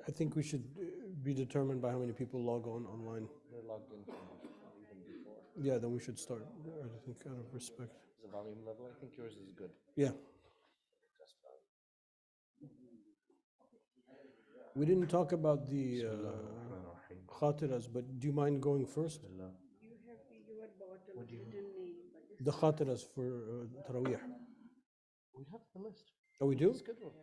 I think we should be determined by how many people log on online. They're logged in even before. Yeah, then we should start, I think, out of respect. The volume level, I think yours is good. Yeah. Just fine. We didn't talk about the Bismillahir-Rahmanir-Rahim. khatiras, but do you mind going first? Bismillah. You have your bottom What do you- written name, but this The khatiras for Taraweeh. We have the list. Oh, we do? Schedule.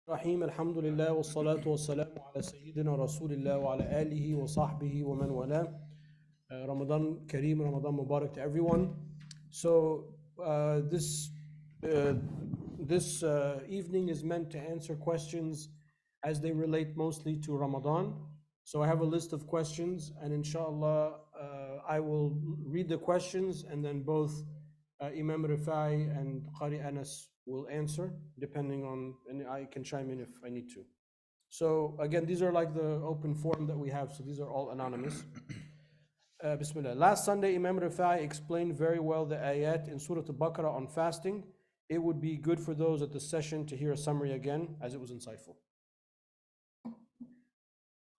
Rahim, alhamdulillah, wassalatu wassalamu ala Sayyidina Rasulillah wa ala alihi wa sahbihi wa man wala. Ramadan Kareem, Ramadan Mubarak to everyone. So this evening is meant to answer questions as they relate mostly to Ramadan. So I have a list of questions, and inshallah I will read the questions, and then both Imam Rifai and Qari Anas will answer, depending on, and I can chime in if I need to. So again, these are like the open forum that we have, so these are all anonymous. Bismillah. Last Sunday, Imam Rifai explained very well the ayat in Surah Al-Baqarah on fasting. It would be good for those at the session to hear a summary again, as it was insightful.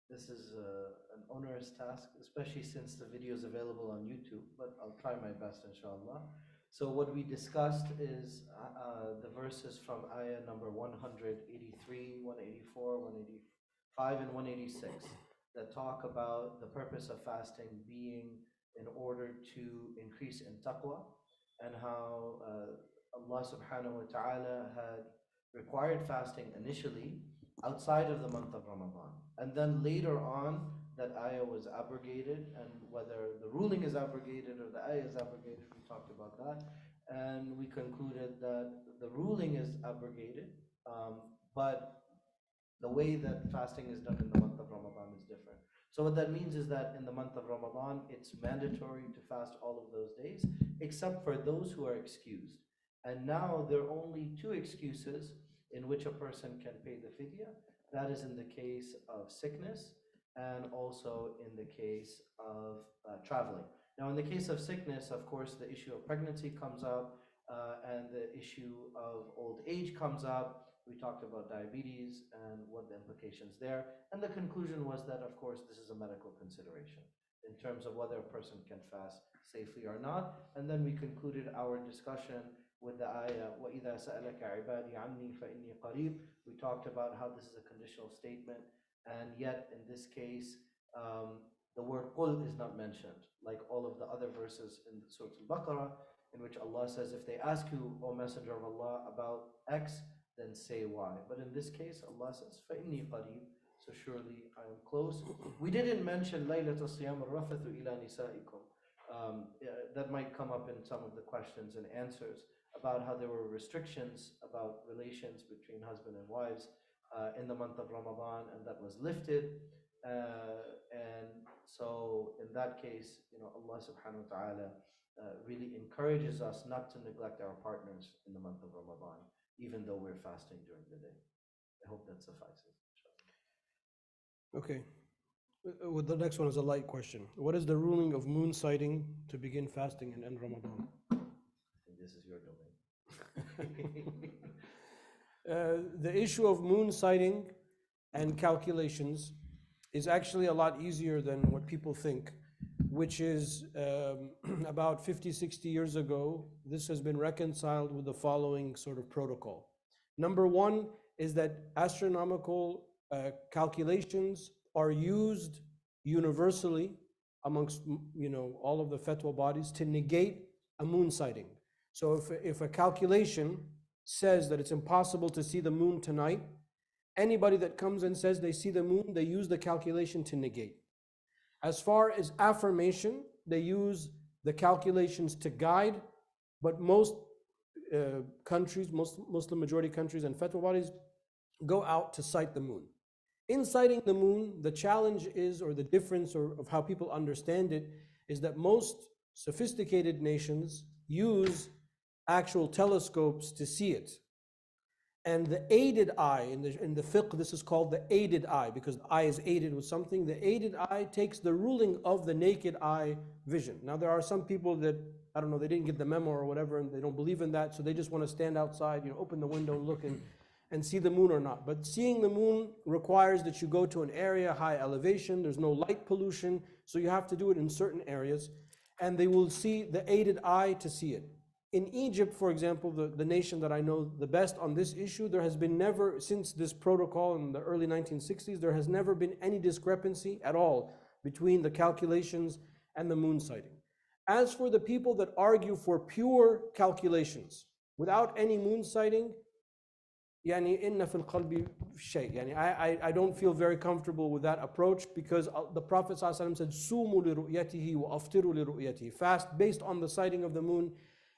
This is an onerous task, especially since the video is available on YouTube, but I'll try my best, inshallah. So what we discussed is the verses from ayah number 183, 184, 185, and 186 that talk about the purpose of fasting being in order to increase in taqwa, and how Allah subhanahu wa ta'ala had required fasting initially outside of the month of Ramadan. And then later on, that ayah was abrogated, and whether the ruling is abrogated or the ayah is abrogated, we talked about that. And we concluded that the ruling is abrogated, but the way that fasting is done in the month of Ramadan is different. So what that means is that in the month of Ramadan, it's mandatory to fast all of those days, except for those who are excused. And now there are only two excuses in which a person can pay the fidya. That is in the case of sickness and also in the case of traveling. Now, in the case of sickness, of course, the issue of pregnancy comes up, and the issue of old age comes up. We talked about diabetes and what the implications there. And the conclusion was that, of course, this is a medical consideration in terms of whether a person can fast safely or not. And then we concluded our discussion with the ayah, وَإِذَا سَأَلَكَ عِبَادِي عَنِّي فَإِنِّي قَرِيبٌ. We talked about how this is a conditional statement, and yet in this case, the word qul is not mentioned, like all of the other verses in Surah Al-Baqarah, in which Allah says, if they ask you, O Messenger of Allah, about X, then say why. But in this case, Allah says, فَإِنِّي قَرِيبٌ, so surely I am close. We didn't mention لَيْلَةَ الصِّيَامِ الرَّفَثُ إِلَى نِسَائِكُمْ. That might come up in some of the questions and answers about how there were restrictions about relations between husband and wives in the month of Ramadan, and that was lifted. And so in that case, Allah subhanahu wa ta'ala really encourages us not to neglect our partners in the month of Ramadan, even though we're fasting during the day. I hope that suffices. Okay. Well, the next one is a light question. What is the ruling of moon sighting to begin fasting and end Ramadan? I think this is your domain. The issue of moon sighting and calculations is actually a lot easier than what people think, which is about 50, 60 years ago, this has been reconciled with the following sort of protocol. Number one is that astronomical calculations are used universally amongst all of the fatwa bodies to negate a moon sighting. So if a calculation says that it's impossible to see the moon tonight, anybody that comes and says they see the moon, they use the calculation to negate. As far as affirmation, they use the calculations to guide, but most countries, most Muslim majority countries and fatwa bodies go out to sight the moon. In sighting the moon, the challenge is, or the difference of how people understand it, is that most sophisticated nations use actual telescopes to see it. And the aided eye, in the fiqh, this is called the aided eye, because the eye is aided with something. The aided eye takes the ruling of the naked eye vision. Now, there are some people that, I don't know, they didn't get the memo or whatever, and they don't believe in that, so they just want to stand outside, open the window and look and see the moon or not. But seeing the moon requires that you go to an area, high elevation, there's no light pollution, so you have to do it in certain areas, and they will see the aided eye to see it. In Egypt, for example, the nation that I know the best on this issue, there has been never, since this protocol in the early 1960s, there has never been any discrepancy at all between the calculations and the moon sighting. As for the people that argue for pure calculations, without any moon sighting, إن في القلب شيء. I don't feel very comfortable with that approach, because the Prophet ﷺ said, "Sumu لرؤيته وأفطروا لرؤيته." Fast based on the sighting of the moon,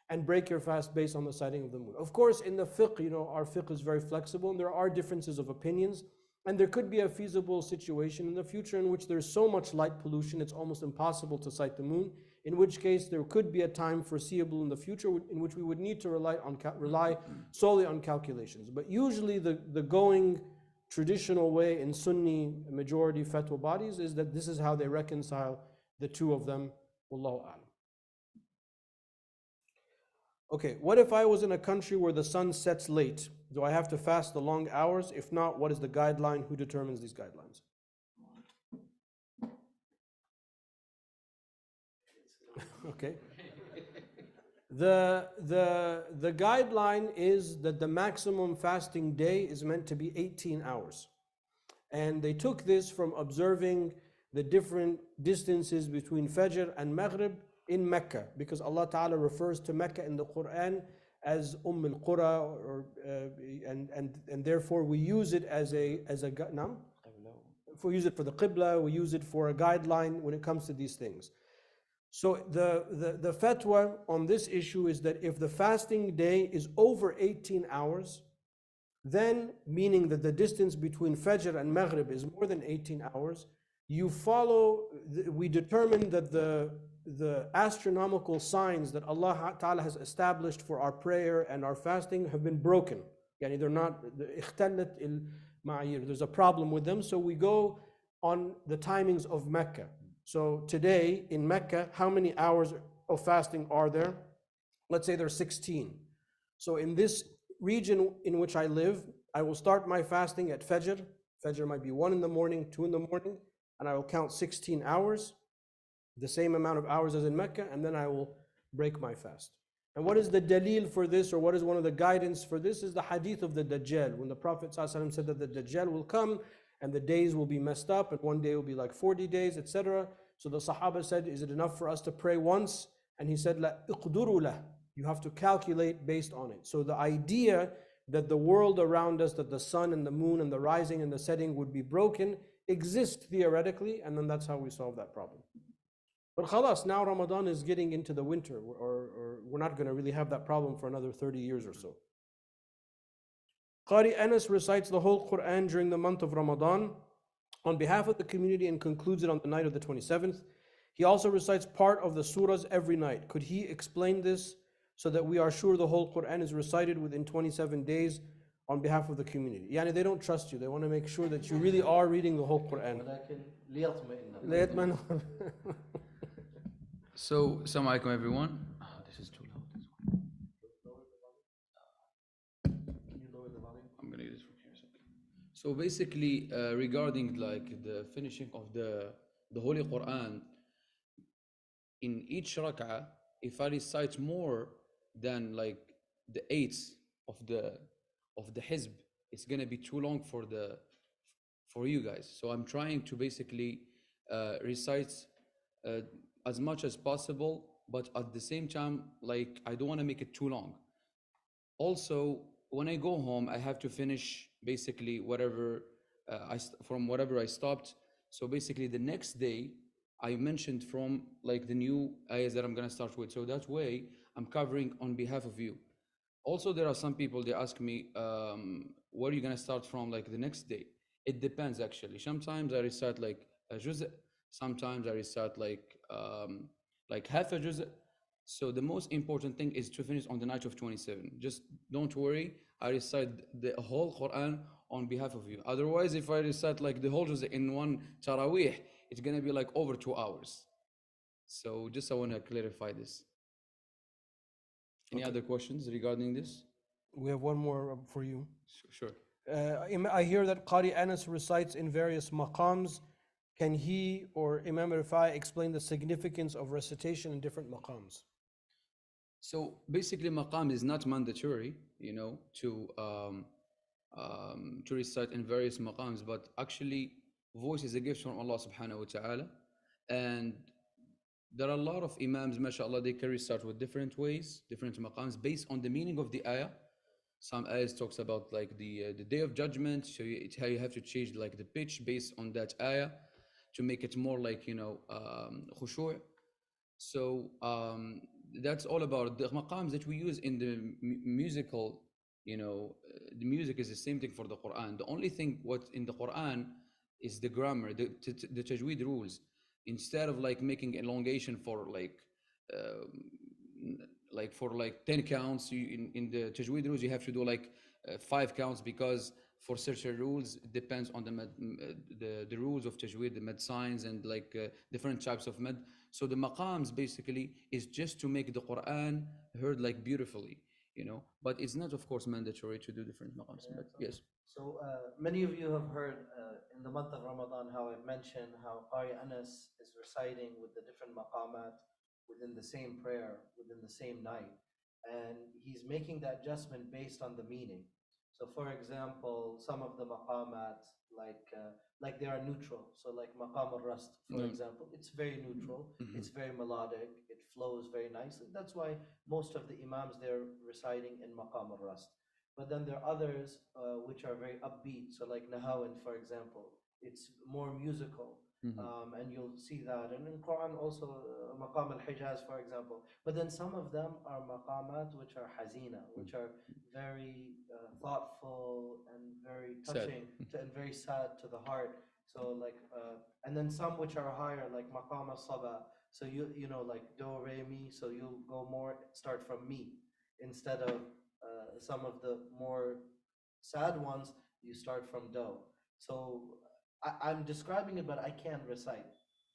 and break your fast based on the sighting of the moon. Of course, in the fiqh, our fiqh is very flexible, and there are differences of opinions, and there could be a feasible situation in the future in which there's so much light pollution, it's almost impossible to sight the moon, in which case there could be a time foreseeable in the future in which we would need to rely solely on calculations. But usually the going traditional way in Sunni majority fatwa bodies is that this is how they reconcile the two of them. Wallahu a'lam. Okay, what if I was in a country where the sun sets late? Do I have to fast the long hours? If not, what is the guideline? Who determines these guidelines? Okay. The guideline is that the maximum fasting day is meant to be 18 hours. And they took this from observing the different distances between Fajr and Maghrib in Mecca, because Allah Ta'ala refers to Mecca in the Quran as al-Qura, and therefore we use it as a nam? If we use it for the Qibla, we use it for a guideline when it comes to these things. So the fatwa on this issue is that if the fasting day is over 18 hours, then, meaning that the distance between Fajr and Maghrib is more than 18 hours, we determine that the astronomical signs that Allah Ta'ala has established for our prayer and our fasting have been broken. They're not, there's a problem with them, so we go on the timings of Mecca. So today in Mecca, how many hours of fasting are there? Let's say there's 16. So in this region in which I live, I will start my fasting at Fajr. Fajr might be 1 in the morning, 2 in the morning, and I will count 16 hours, the same amount of hours as in Mecca, and then I will break my fast. And what is the dalil for this, or what is one of the guidance for this, is the hadith of the Dajjal, when the Prophet ﷺ said that the Dajjal will come and the days will be messed up, and one day will be like 40 days, etc. So the Sahaba said, is it enough for us to pray once? And he said, La iqduru lah. You have to calculate based on it. So the idea that the world around us, that the sun and the moon and the rising and the setting would be broken, exists theoretically, and then that's how we solve that problem. But khalas, now Ramadan is getting into the winter, or we're not going to really have that problem for another 30 years or so. Qari Anas recites the whole Quran during the month of Ramadan. on behalf of the community and concludes it on the night of the 27th. He also recites part of the surahs every night. Could he explain this so that we are sure the whole Quran is recited within 27 days on behalf of the community? Yani they don't trust you. They want to make sure that you really are reading the whole Quran. ولكن ليطمئن. لا يطمئن. So, assalamu alaikum everyone. Oh, this is too loud. Can you lower the volume? I'm gonna use this from here. It's okay. So basically, regarding like the finishing of the Holy Quran, in each rak'ah, if I recite more than like the eighth of the hizb, it's gonna be too long for you guys. So I'm trying to basically recite as much as possible, but at the same time, like I don't want to make it too long. Also, when I go home, I have to finish basically whatever from whatever I stopped. So basically, the next day, I mentioned from like the new ayahs that I'm gonna start with. So that way, I'm covering on behalf of you. Also, there are some people, they ask me, where are you gonna start from like the next day? It depends actually. Sometimes I recite like a juz', sometimes I recite like half a juz'. So the most important thing is to finish on the night of 27. Just don't worry, I recite the whole Quran on behalf of you. Otherwise, if I recite like the whole juz' in one Taraweeh, it's gonna be like over 2 hours. So just I wanna clarify this. Any other questions regarding this? We have one more for you. Sure. I hear that Qari Anas recites in various maqams. Can he or Imam Rifai explain the significance of recitation in different maqams? So basically, maqam is not mandatory, to recite in various maqams, but actually, voice is a gift from Allah subhanahu wa ta'ala. And there are a lot of Imams, mashallah, they can recite with different ways, different maqams, based on the meaning of the ayah. Some ayahs talks about like the day of judgment, so how you have to change like the pitch based on that ayah to make it more like, khushu'. So that's all about the maqams that we use in the musical, the music is the same thing for the Quran. The only thing what in the Quran is the grammar, the tajweed rules. Instead of like making elongation for like 10 counts, in the tajweed rules you have to do like 5 counts, because for certain rules it depends on the rules of tajweed, the med signs and like different types of med. So the maqams basically is just to make the Quran heard like beautifully, but it's not of course mandatory to do different maqams. Yeah, But yes. So many of you have heard in the month of Ramadan how I've mentioned how Qari Anas is reciting with the different maqamat within the same prayer, within the same night. And he's making that adjustment based on the meaning. So for example, some of the maqamat, like they are neutral. So like maqam al-rast, for example, it's very neutral, it's very melodic, it flows very nicely. That's why most of the Imams, they're reciting in maqam al-rast. But then there are others which are very upbeat. So like Nahawin, for example, it's more musical. And you'll see that. And in Quran also, Maqam al-Hijaz, for example. But then some of them are maqamat which are hazina, which are very thoughtful and very touching and very sad to the heart. So like, and then some which are higher, like Maqam al-Saba. So you know, like do, re, mi. So you'll go more, start from mi instead of some of the more sad ones, you start from do. So I'm describing it, but I can't recite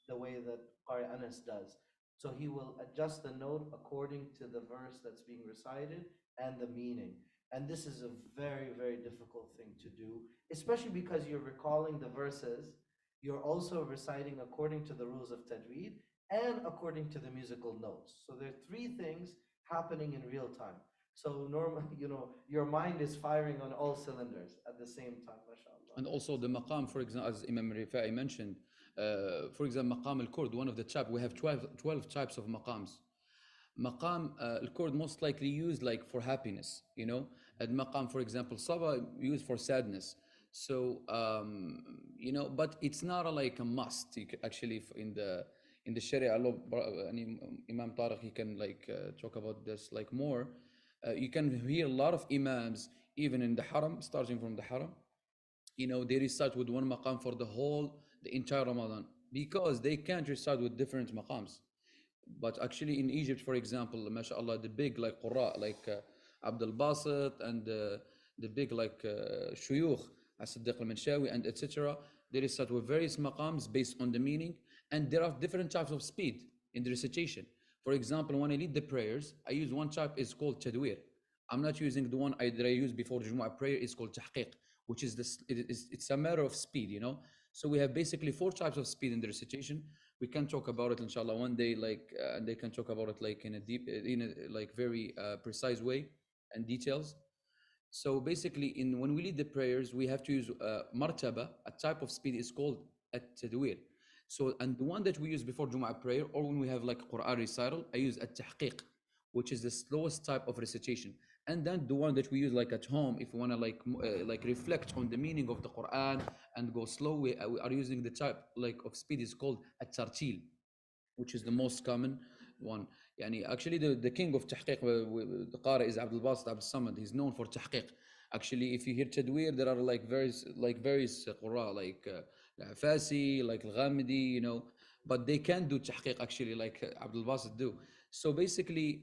the way that Qari Anas does. So he will adjust the note according to the verse that's being recited and the meaning. And this is a very, very difficult thing to do, especially because you're recalling the verses. You're also reciting according to the rules of tajweed and according to the musical notes. So there are 3 things happening in real time. So normally, your mind is firing on all cylinders at the same time, mashallah. And also the maqam, for example, as Imam Rifai mentioned, for example, maqam al-Kurd, one of the types, we have 12 types of maqams. Maqam al-Kurd most likely used like for happiness, and maqam, for example, Saba used for sadness. So, but it's not like a must. You can actually, in the Sharia, Imam Tariq, he can like talk about this like more. You can hear a lot of Imams, even in the Haram, starting from the Haram, they recite with one maqam for the whole the entire Ramadan because they can't recite with different maqams. But actually in Egypt, for example, mashallah, the big like qurra, like Abdul Basit and the big like shuyukh, As-Siddiq al-Manshawi and etc. They recite with various maqams based on the meaning, and there are different types of speed in the recitation. For example, when I lead the prayers, I use one type is called tadwir. I'm not using the one that I use before Jumu'ah prayer is called tahqiq, which is this. It's a matter of speed, you know. So we have basically four types of speed in the recitation. We can talk about it, inshallah, one day, like, and they can talk about it like in a deep, in a like very precise way and details. So basically, in when we lead the prayers, we have to use martaba. A type of speed is called at-tadwir. So, and the one that we use before Jumu'ah prayer, or when we have like Quran recital, I use at-tahqiq, which is the slowest type of recitation. And then the one that we use like at home, if we want to like reflect on the meaning of the Quran and go slow, we are using the type like of speed is called at-tartil, which is the most common one. يعني actually the king of tahqiq, the qari is Abdul Basit Abdul Samad. He's known for tahqiq. Actually, if you hear tadwir, there are like various qurra like Fasi, like Al-Ghamidi, you know, but they can't do tahqiq actually like Abdul Basit do. So basically,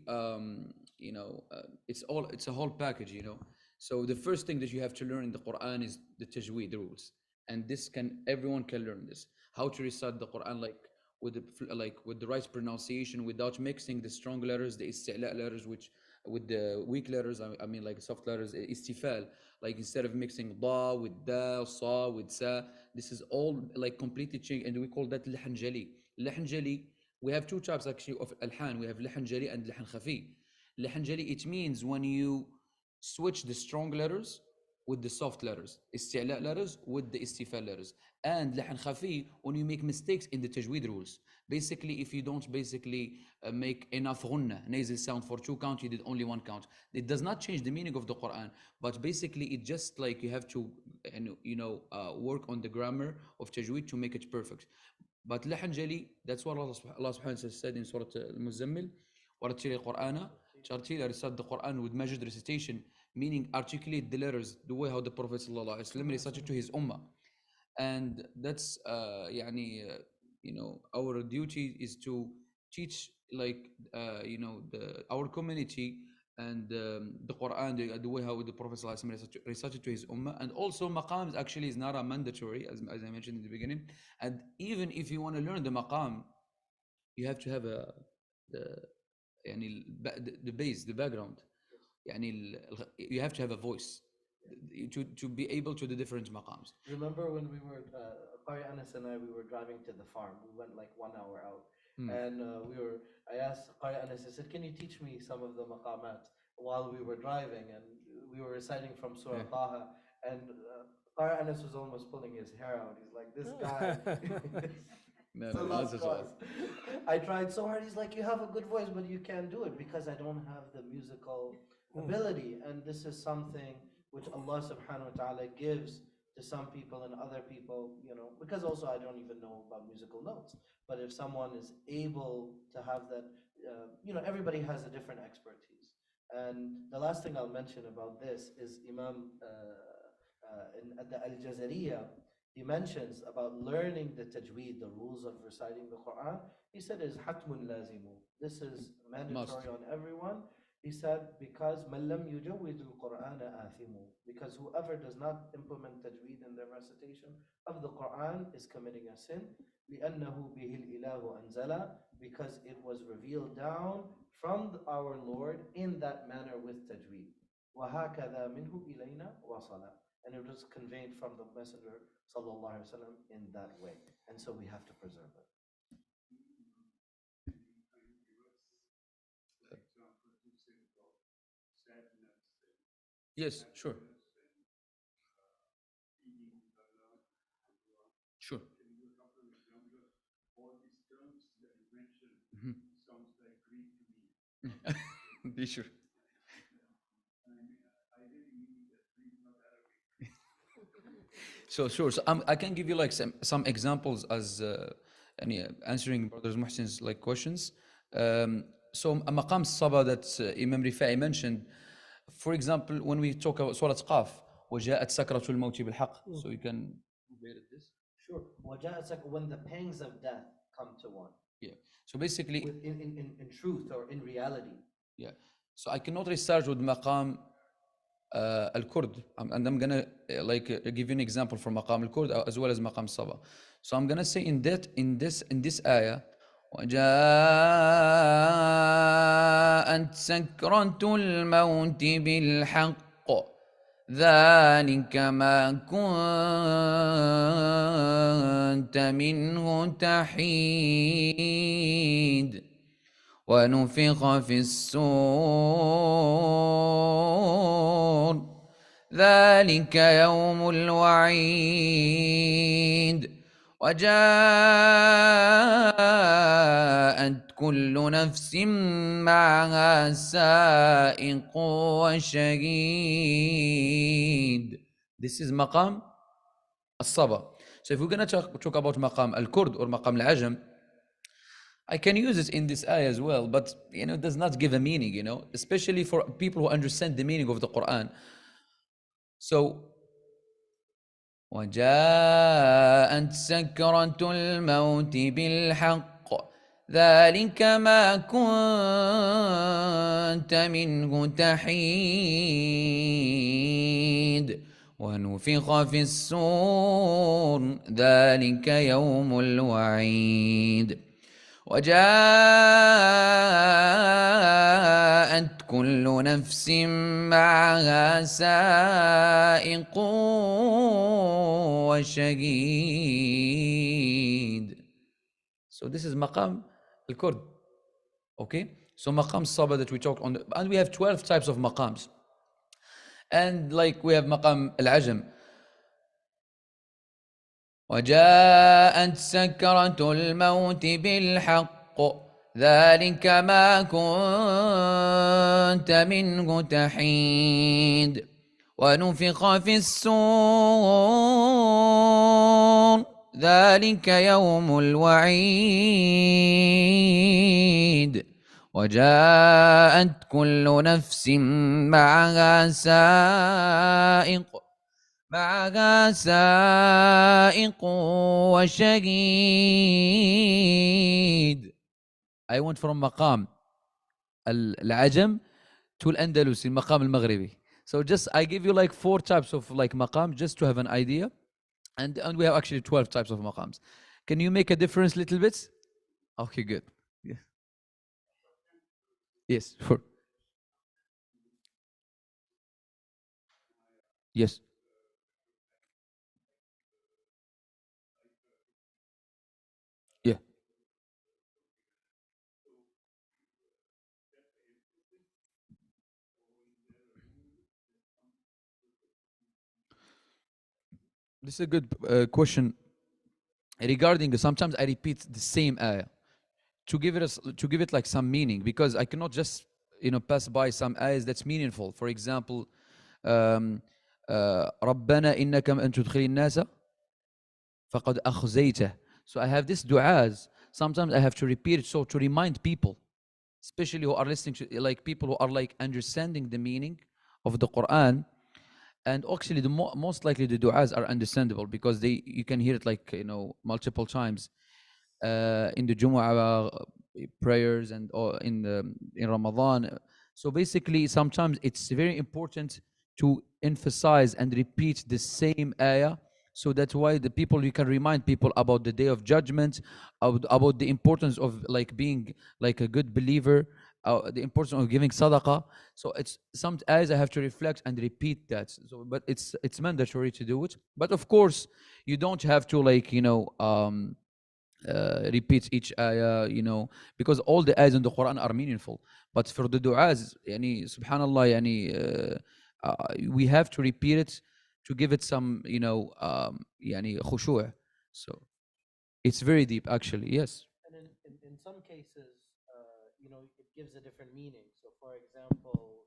you know, it's a whole package, you know. So the first thing that you have to learn in the Quran is the tajweed rules, and this everyone can learn this. How to recite the Quran with the right pronunciation without mixing the strong letters, the isti'la letters, which with the weak letters, I mean like soft letters, istifal, like instead of mixing da with da, sa with sa, this is all like completely changed, and we call that lihan jali. Lihan jali, we have two types actually of alhan. We have lihan jali and lihan khafi. Lihan jali, it means when you switch the strong letters with the soft letters, isti'la letters with the istifal letters, and lahan khafi when you make mistakes in the tajweed rules. Basically, if you don't basically make enough ghunna, nasal sound for 2 count, you did only 1 count. It does not change the meaning of the Quran, but basically it just like you have to, work on the grammar of tajweed to make it perfect. But lahan jali, that's what Allah subhanahu wa ta'ala said in Surah Al-Muzammil, وَرَتِّلِ الْقُرْآنَ ترتيل, recite the Quran with measured recitation, meaning articulate the letters the way how the Prophet ﷺ recited to his ummah. And that's our duty is to teach our community and the Quran the way how the Prophet ﷺ recited to his ummah. And also maqams actually is not a mandatory, as I mentioned in the beginning. And even if you want to learn the maqam, you have to have the base, the background. You have to have a voice to be able to do different maqams. Remember when we were, Qari Anas and we were driving to the farm. We went like 1 hour out. And I asked Qari Anas, I said, can you teach me some of the maqamat while we were driving? And we were reciting from Surah Taha. And Qari Anas was almost pulling his hair out. He's like, this guy. I tried so hard. He's like, you have a good voice, but you can't do it because I don't have the musical ability. And this is something which Allah subhanahu wa ta'ala gives to some people and other people, because also I don't even know about musical notes. But if someone is able to have that, everybody has a different expertise. And the last thing I'll mention about this is Imam in the Al-Jazariya, he mentions about learning the tajweed, the rules of reciting the Quran. He said is hatmun lazimu. This is mandatory on everyone. He said because man lam yujawwid al-Quran athimu. Because whoever does not implement tajweed in their recitation of the Quran is committing a sin. لأنه به الإله أنزل, because it was revealed down from our Lord in that manner with tajweed. وهكذا منه إلينا وصل. And it was conveyed from the Messenger sallallahu alaihi wasallam in that way, and so we have to preserve it. Yes, sure. Sure. Be sure. So sure. So I can give you like some examples as answering Brother Muhsin's like questions. So a maqam saba that Imam Rifa'i mentioned, for example, when we talk about Surah Qaf, وَجَاءَتْ سَكْرَةُ الْمَوْتِ بِالْحَقِّ. So you can read this. Sure. It's like when the pangs of death come to one, Yeah. So basically, in truth or in reality. yeah. So I cannot restart with maqam al-Kurd, and I'm gonna give you an example for maqam al-Kurd as well as maqam Saba. So I'm gonna say in this ayah, وجاءت سكرة الموت بالحق ذلك ما كنت منه تحيد ونفخ في الصور ذلك يوم الوعيد وجاءت كل نفس معها سائق وشهيد. This is مقام الصبا. So if we're going to talk about مقام الكرد or مقام العجم, I can use it in this ayah as well, but it does not give a meaning, especially for people who understand the meaning of the Quran. So, وجاءت سكرة الموت بالحق ذلك ما كنت منه تحيد ونفخ في الصور ذلك يوم الوعيد وجاءت كل نفس معها سائق وشهيد. So this is maqam al-Kurd. Okay? So maqam Saba that we talked on, and we have 12 types of maqams. And like we have maqam al-Ajam. وجاءت سكرة الموت بالحق ذلك ما كنت منه تحيد ونفخ في الصور ذلك يوم الوعيد وجاءت كل نفس معها سائق وشهيد. I went from مقام العجم to الأندلسي المقام المغربي. So just I give you like 4 types of like maqam just to have an idea, and we have actually 12 types of maqams. Can you make a difference little bit? Okay, good. Yeah. Yes, sure. Yes. Yeah. This is a good question regarding sometimes I repeat the same ayah to give it like some meaning, because I cannot just pass by some ayahs that's meaningful. For example, ربنا إنك من تدخل الناس فقد أخزيته. So I have this du'as. Sometimes I have to repeat it so to remind people, especially who are listening to, like people who are like understanding the meaning of the Quran. And actually, the most likely the du'as are understandable because you can hear it like multiple times in the Jumu'ah prayers and in Ramadan. So basically, sometimes it's very important to emphasize and repeat the same ayah. So that's why you can remind people about the day of judgment, about the importance of like being like a good believer, the importance of giving sadaqah. So it's some ayahs I have to reflect and repeat that. So, but it's mandatory to do it. But of course, you don't have to like repeat each ayah, because all the ayahs in the Quran are meaningful. But for the du'as, subhanallah, we have to repeat it to give it some, khushu'. So it's very deep, actually. Yes. And in some cases, it gives a different meaning. So, for example,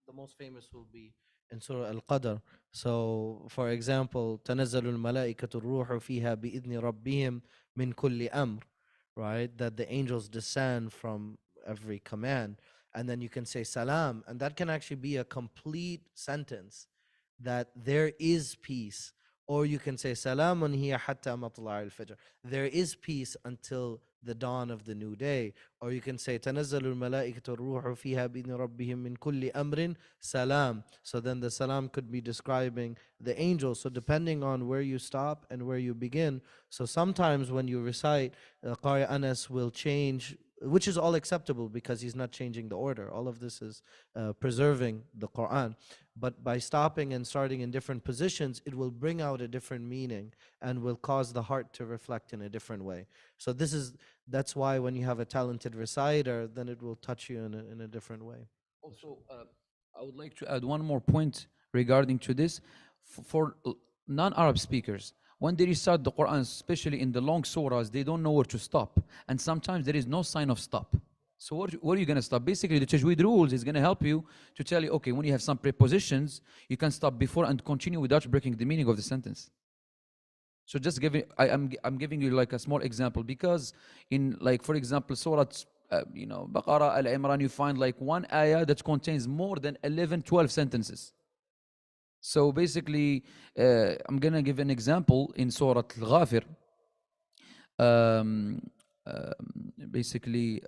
the most famous will be in Surah Al-Qadr. So, for example, تنزل الملائكة الروح فيها بإذن ربهم من كل أمر, right? That the angels descend from every command. And then you can say salam, and that can actually be a complete sentence that there is peace Or you can say Salamun hiya hatta matla' al-fajr. There is peace until the dawn of the new day. Or you can say Tanazzalu al-malaikatu ruhu fiha bi'idhni rabbihim min kulli amrin salam. So then the salam could be describing the angels. So depending on where you stop and where you begin. So sometimes when you recite, Qari Anas will change, which is all acceptable because he's not changing the order. All of this is preserving the Quran. But by stopping and starting in different positions, it will bring out a different meaning and will cause the heart to reflect in a different way. So that's why when you have a talented reciter, then it will touch you in a different way. Also, I would like to add one more point regarding to this. For non-Arab speakers, when they recite the Quran, especially in the long surahs, they don't know where to stop. And sometimes there is no sign of stop. So where are you going to stop? Basically, the Tajweed rules is going to help you to tell you, okay, when you have some prepositions, you can stop before and continue without breaking the meaning of the sentence. So just I'm giving you like a small example, because in, like, for example, Surah Baqarah, Al-Imran, you find like one ayah that contains more than 11, 12 sentences. So basically, I'm going to give an example in Surah Al-Ghafir. Basically,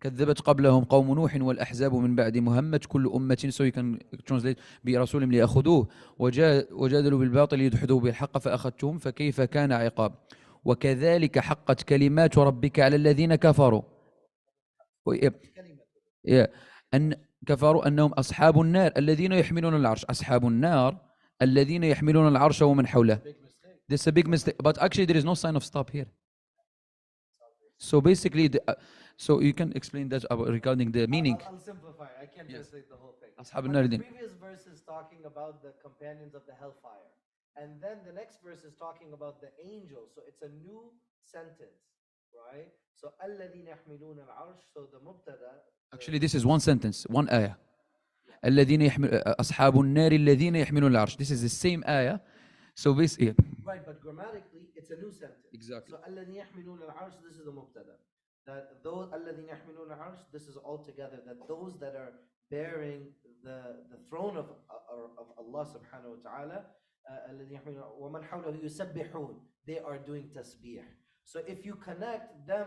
كذبت قبلهم قوم نوح والأحزاب من بعد مهمت كل أمة, so you can translate برسول ليأخذوه وجادلوا بالباطل ليدحضوا بالحق فأخذتهم فكيف كان عقاب وكذلك حقت كلمات ربك على الذين كفروا أن كفروا أنهم أصحاب النار الذين يحملون العرش, أصحاب النار الذين يحملون العرش ومن حوله. This is a big mistake, but actually there is no sign of stop here. So basically, so you can explain that regarding the meaning. I'll simplify. I can't translate the whole thing. أصحاب But النار the الذين previous verse is talking about the companions of the hellfire. And then the next verse is talking about the angels. So it's a new sentence, right? So الذين يحملون العرش. So the mubtada. Actually, this is one sentence, one ayah. الذين يحمل أصحاب النار الذين يحملون العرش. This is the same ayah. So basically, Right, but grammatically, it's a new sentence. Exactly. So الذين يحملون العرش, this is the mubtada. That those الذين يحملون العرش, this is all together. That those that are bearing the throne of Allah subhanahu wa ta'ala, الذين يحملون ومن حوله يسبحون, they are doing tasbih. So if you connect them,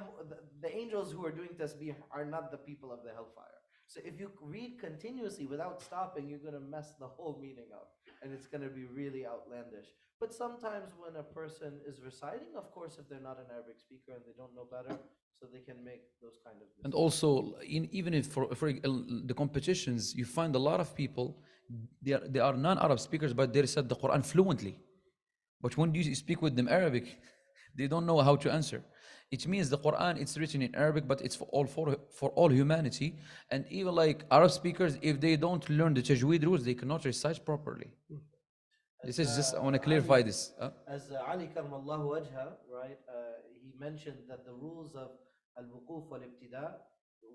the angels who are doing tasbih are not the people of the hellfire. So if you read continuously without stopping, you're going to mess the whole meaning up, and it's going to be really outlandish. But sometimes when a person is reciting, of course, if they're not an Arabic speaker and they don't know better, so they can make those kind of mistakes. and also even if for the competitions, you find a lot of people, they are non-Arab speakers, but they recite the Quran fluently. But when you speak with them Arabic, they don't know how to answer. It means the Quran, it's written in Arabic, but it's for all humanity. And even like Arab speakers, if they don't learn the Tajweed rules, they cannot recite properly. This is just, I want to clarify this. As Ali Karmallahu Wajha, right, he mentioned that the rules of al-wuquf wal-ibtida,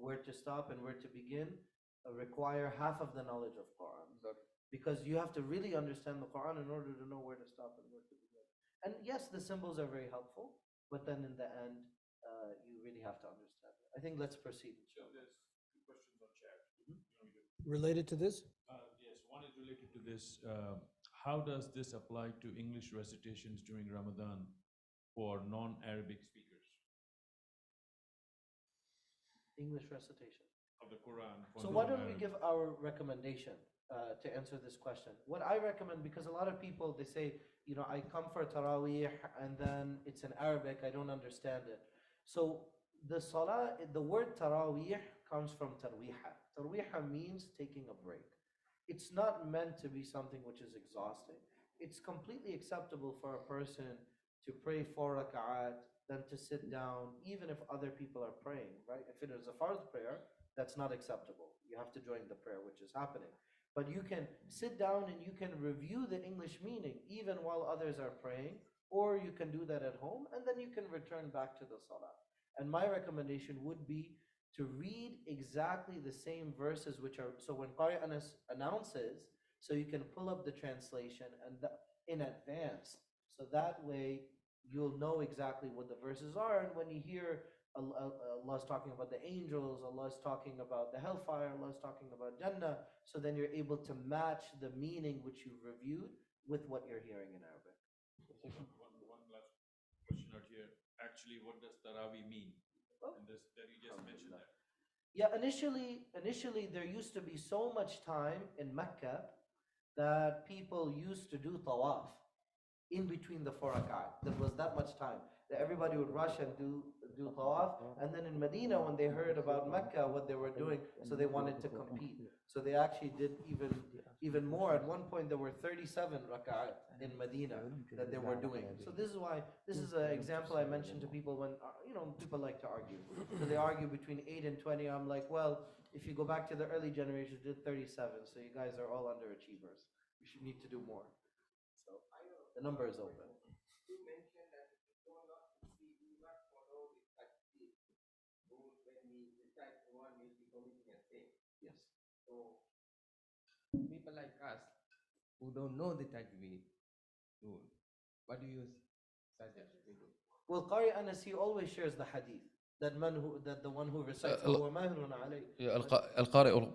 where to stop and where to begin, require half of the knowledge of Quran. Because you have to really understand the Quran in order to know where to stop and where to begin. And yes, the symbols are very helpful, but then in the end, you really have to understand it. I think let's proceed. So there's two questions on chat. Related to this? Yes, one is related to this. How does this apply to English recitations during Ramadan for non-Arabic speakers English recitation. of the Quran? For So why don't we non-Arab? give our recommendation to answer this question? What I recommend, because a lot of people, they say, I come for Taraweeh and then it's in Arabic, I don't understand it. So the Salah, the word Taraweeh comes from Tarweeha. Tarweeha means taking a break. It's not meant to be something which is exhausting. It's completely acceptable for a person to pray 4 rak'at, then to sit down, even if other people are praying, right? If it is a fard prayer, that's not acceptable. You have to join the prayer which is happening. But you can sit down and you can review the English meaning even while others are praying, or you can do that at home and then you can return back to the salah. And my recommendation would be to read exactly the same verses which are, so when Qari Anas announces, so you can pull up the translation and in advance. So that way you'll know exactly what the verses are. And when you hear Allah's talking about the angels, Allah's talking about the hellfire, Allah's talking about Jannah, so then you're able to match the meaning which you've reviewed with what you're hearing in Arabic. One last question out here. Actually, what does Taraweeh mean? Oh. And this, that you just mentioned that. Yeah, initially there used to be so much time in Mecca that people used to do tawaf in between the 4 rak'ah. There was that much time that everybody would rush and do tawaf. And then in Medina, when they heard about Mecca, what they were doing, so they wanted to compete. So they actually did even more. At one point, there were 37 rak'ah in Medina that they were doing. So this is an example I mentioned to people when people like to argue. So they argue between 8 and 20. I'm like, well, if you go back to the early generations, did 37. So you guys are all underachievers. You should need to do more. So the number is open. You mentioned that we do not follow the tajweed rules when we recite Quran, we'll be committing a sin. Yes. So people like us who don't know the tajweed rule, what do you suggest we do? Well, Qari Anas, he always shares the hadith that the one who recites هو ماهر عليه. القارئ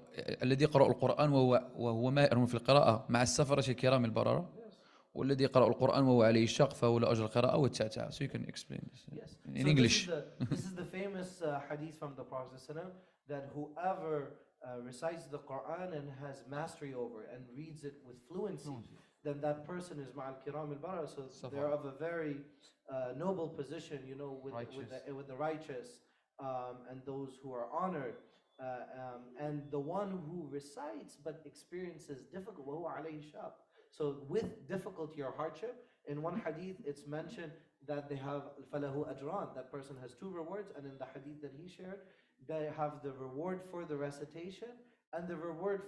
الذي يقرأ القرآن وهو ماهر في القراءة مع السفرة الكرام البررة والذي يقرأ القرآن وهو عليه الشق فهو له أجر القراءة والتعتع. So you can explain this in So English. This is the famous hadith from the Prophet ﷺ, that whoever recites the Quran and has mastery over it and reads it with fluency, then that person is ma'al kiram al-bara. So they're of a very noble position, with the righteous and those who are honored. And the one who recites but experiences difficult, وَهُوَ عَلَيْهِ شَاقٌّ. So with difficulty or hardship, in one hadith it's mentioned that they have فَلَهُ أَجْران, that person has 2 rewards, and in the hadith that he shared, they have the reward for the recitation and the reward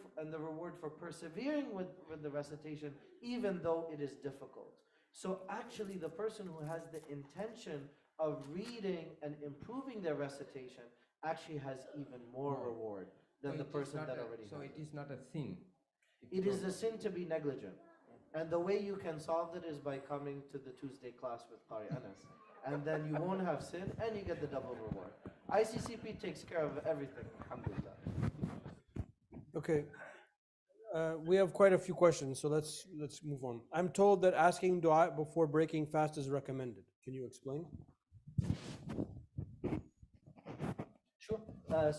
for persevering with the recitation, even though it is difficult. So actually the person who has the intention of reading and improving their recitation actually has even more reward than the person that already has. So it is not a sin. It is a sin to be negligent. And the way you can solve it is by coming to the Tuesday class with Qari Anas. And then you won't have sin and you get the double reward. ICCP takes care of everything, alhamdulillah. Okay. We have quite a few questions, so let's move on. I'm told that asking dua before breaking fast is recommended. Can you explain? Sure.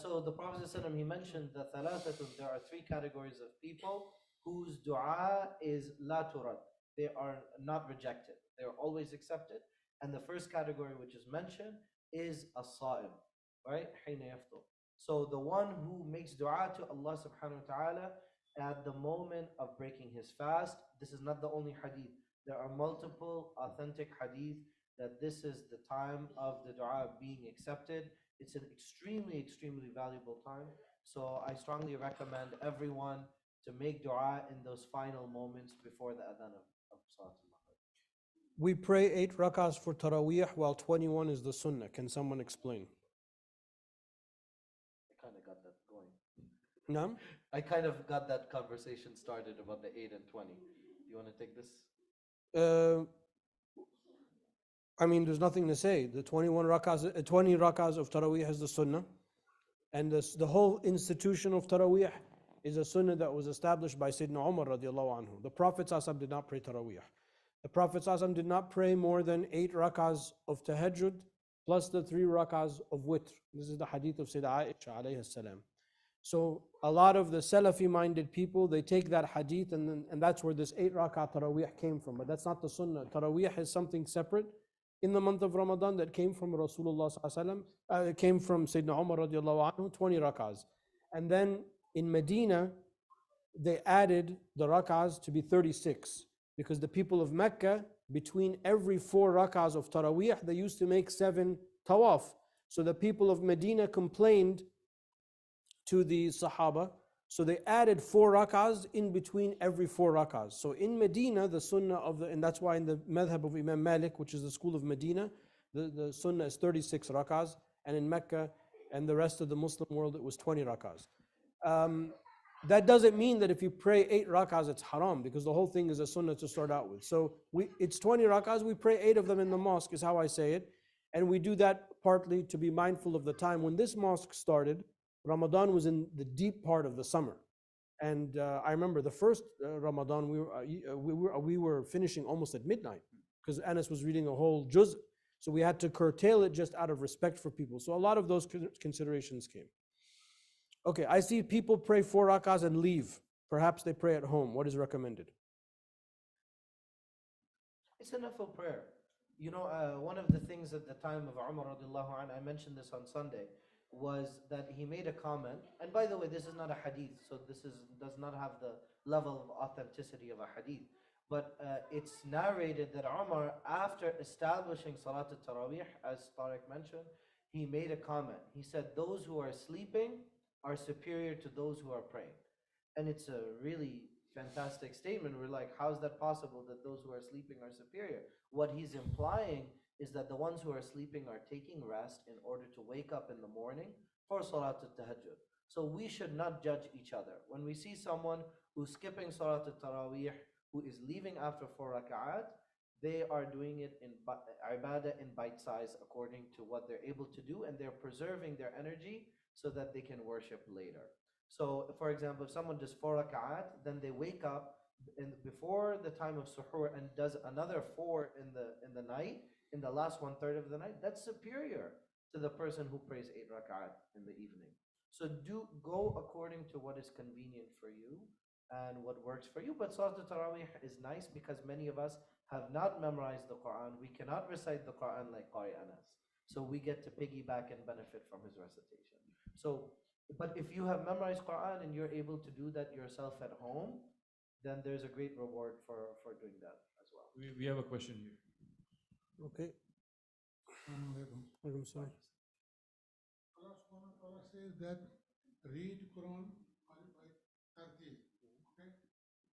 So the Prophet ﷺ, he mentioned that there are 3 categories of people whose dua is la turad. They are not rejected. They are always accepted. And the first category which is mentioned is as-sa'im, right? حين يفطر. So the one who makes dua to Allah subhanahu wa ta'ala at the moment of breaking his fast. This is not the only hadith. There are multiple authentic hadith that this is the time of the dua being accepted. It's an extremely, extremely valuable time. So I strongly recommend everyone to make dua in those final moments before the adhan of Salat al-Maghrib. We pray 8 rak'ahs for Taraweeh while 21 is the sunnah. Can someone explain? I kind of got that going. Naam? I kind of got that conversation started about the 8 and 20. Do you want to take this? I mean, there's nothing to say. The 20 rak'ahs of Taraweeh is the sunnah. And the whole institution of Taraweeh is a sunnah that was established by Sayyidina Umar radiallahu anhu. The Prophet ﷺ did not pray Taraweeh. The Prophet ﷺ did not pray more than 8 rak'ahs of tahajjud plus the 3 rak'ahs of witr. This is the hadith of Sayyidah Aisha alayhi salam. So a lot of the Salafi minded people, they take that hadith and that's where this 8 rak'ah Taraweeh came from. But that's not the sunnah. Taraweeh is something separate in the month of Ramadan that came from Rasulullah sallallahu alaihi wasallam, came from Sayyidina Umar radiallahu anhu, 20 rak'ahs. And then in Medina, they added the rak'ahs to be 36 because the people of Mecca, between every 4 rak'ahs of Taraweeh, they used to make 7 tawaf. So the people of Medina complained to the Sahaba, so they added 4 rak'ahs in between every 4 rak'ahs. So in Medina, the sunnah and that's why in the madhab of Imam Malik, which is the school of Medina, the sunnah is 36 rak'ahs, and in Mecca and the rest of the Muslim world, it was 20 rak'ahs. That doesn't mean that if you pray 8 rak'ahs, it's haram, because the whole thing is a sunnah to start out with. So it's 20 rak'ahs, we pray 8 of them in the mosque, is how I say it. And we do that partly to be mindful of the time. When this mosque started, Ramadan was in the deep part of the summer. And I remember the first Ramadan, we were finishing almost at midnight because Anas was reading a whole juz. So we had to curtail it just out of respect for people. So a lot of those considerations came. Okay, I see people pray 4 rak'ahs and leave. Perhaps they pray at home. What is recommended? It's a nafil prayer. You know, one of the things at the time of Umar radiallahu anh, I mentioned this on Sunday, was that he made a comment. And by the way, this is not a hadith, so does not have the level of authenticity of a hadith. But it's narrated that Umar, after establishing Salat al-Taraweeh, as Tariq mentioned, he made a comment. He said, those who are sleeping are superior to those who are praying. And it's a really fantastic statement. We're like, how is that possible that those who are sleeping are superior? What he's implying is that the ones who are sleeping are taking rest in order to wake up in the morning for Salat al-Tahajjud. So we should not judge each other. When we see someone who's skipping Salat al-Taraweeh, who is leaving after 4 rak'at, they are doing it in ibadah in bite size according to what they're able to do, and they're preserving their energy so that they can worship later. So, for example, if someone does 4 rak'at, then they wake up before the time of suhoor and does another 4 in the night, in the last 1/3 of the night, that's superior to the person who prays 8 rak'at in the evening. So go according to what is convenient for you and what works for you. But Salat al-Taraweeh is nice because many of us have not memorized the Quran. We cannot recite the Quran like Qari Anas. So we get to piggyback and benefit from his recitation. So, but if you have memorized Quran and you're able to do that yourself at home, then there's a great reward for doing that as well. We have a question here. Okay. Alaikum salam. Allah subhanahu wa ta'ala says that read Quran by tartil, okay?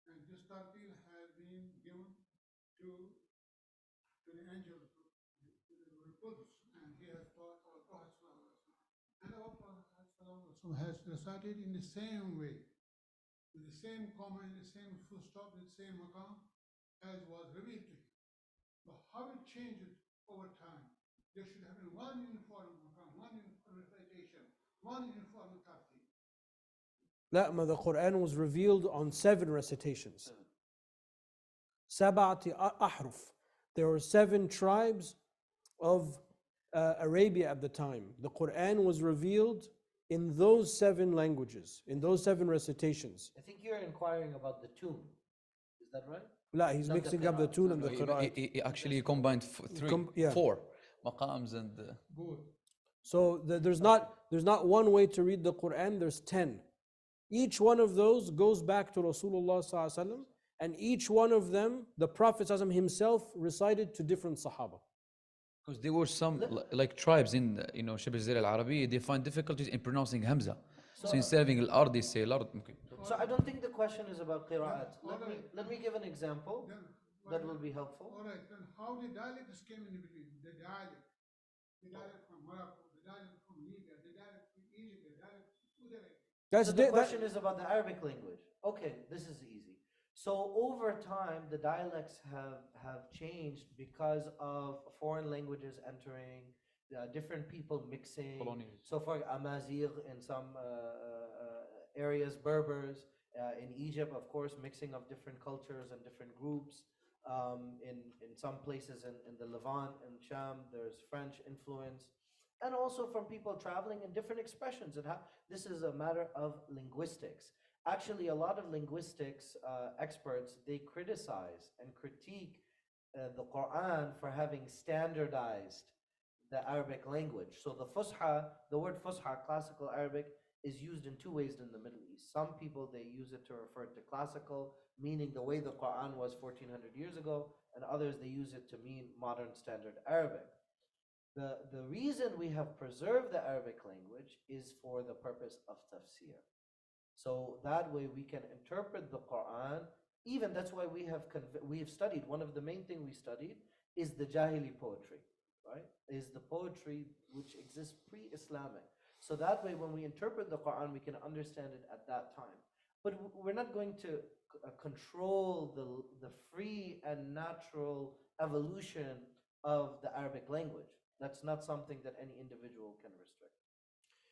And this tartil has been given to the angel, to the Quds, and he has taught our Prophet sallallahu alaihi wasallam. And our Prophet sallallahu alaihi wasallam has recited in the same way, with the same comma, the same full stop, the same maqam, as was revealed to him. But how it changes over time, there should have been one uniform maqam, one uniform recitation, one uniform tartil. لا, the Quran was revealed on 7 recitations. سبعة أحرف. There were 7 tribes of Arabia at the time. The Quran was revealed in those 7 languages, in those 7 recitations. I think you're inquiring about the tune. Is that right? لا, he's Not the mixing up the qira'at. tune and the He qira'at. actually combined yeah. 4 maqams and Both. So there's not one way to read the Quran, there's 10. Each one of those goes back to Rasulullah sallallahu alaihi wasallam, and each one of them, the Prophet sallallahu alaihi wasallam himself recited to different Sahaba. because there were some like tribes in Shibh al Arabi, they find difficulties in pronouncing Hamza. So instead of saying al-ard, they say al-ard. Okay. So I don't think the question is about qira'at. Yeah, Let me give an example Then, that will be helpful. all right, then how the dialects came in between? The dialect from Morocco, the dialect from Libya, the dialect from Egypt, the dialect from Udair. So the question is about the Arabic language. Okay, this is easy. So over time, the dialects have changed because of foreign languages entering, different people mixing. Colonials. So for Amazigh in some areas, Berbers, in Egypt, of course, mixing of different cultures and different groups. In some places in the Levant and Sham, there's French influence. And also from people traveling in different expressions. This is a matter of linguistics. Actually, a lot of linguistics experts, they criticize and critique the Quran for having standardized the Arabic language. So the word Fusha, classical Arabic, is used in 2 ways in the Middle East. Some people, they use it to refer to classical, meaning the way the Quran was 1400 years ago, and others, they use it to mean modern standard Arabic. The reason we have preserved the Arabic language is for the purpose of tafsir. So that way we can interpret the Quran. Even that's why we have studied, one of the main things we studied is the Jahili poetry, right? Is the poetry which exists pre-Islamic. So that way when we interpret the Quran, we can understand it at that time. But we're not going to control the free and natural evolution of the Arabic language. That's not something that any individual can restrict.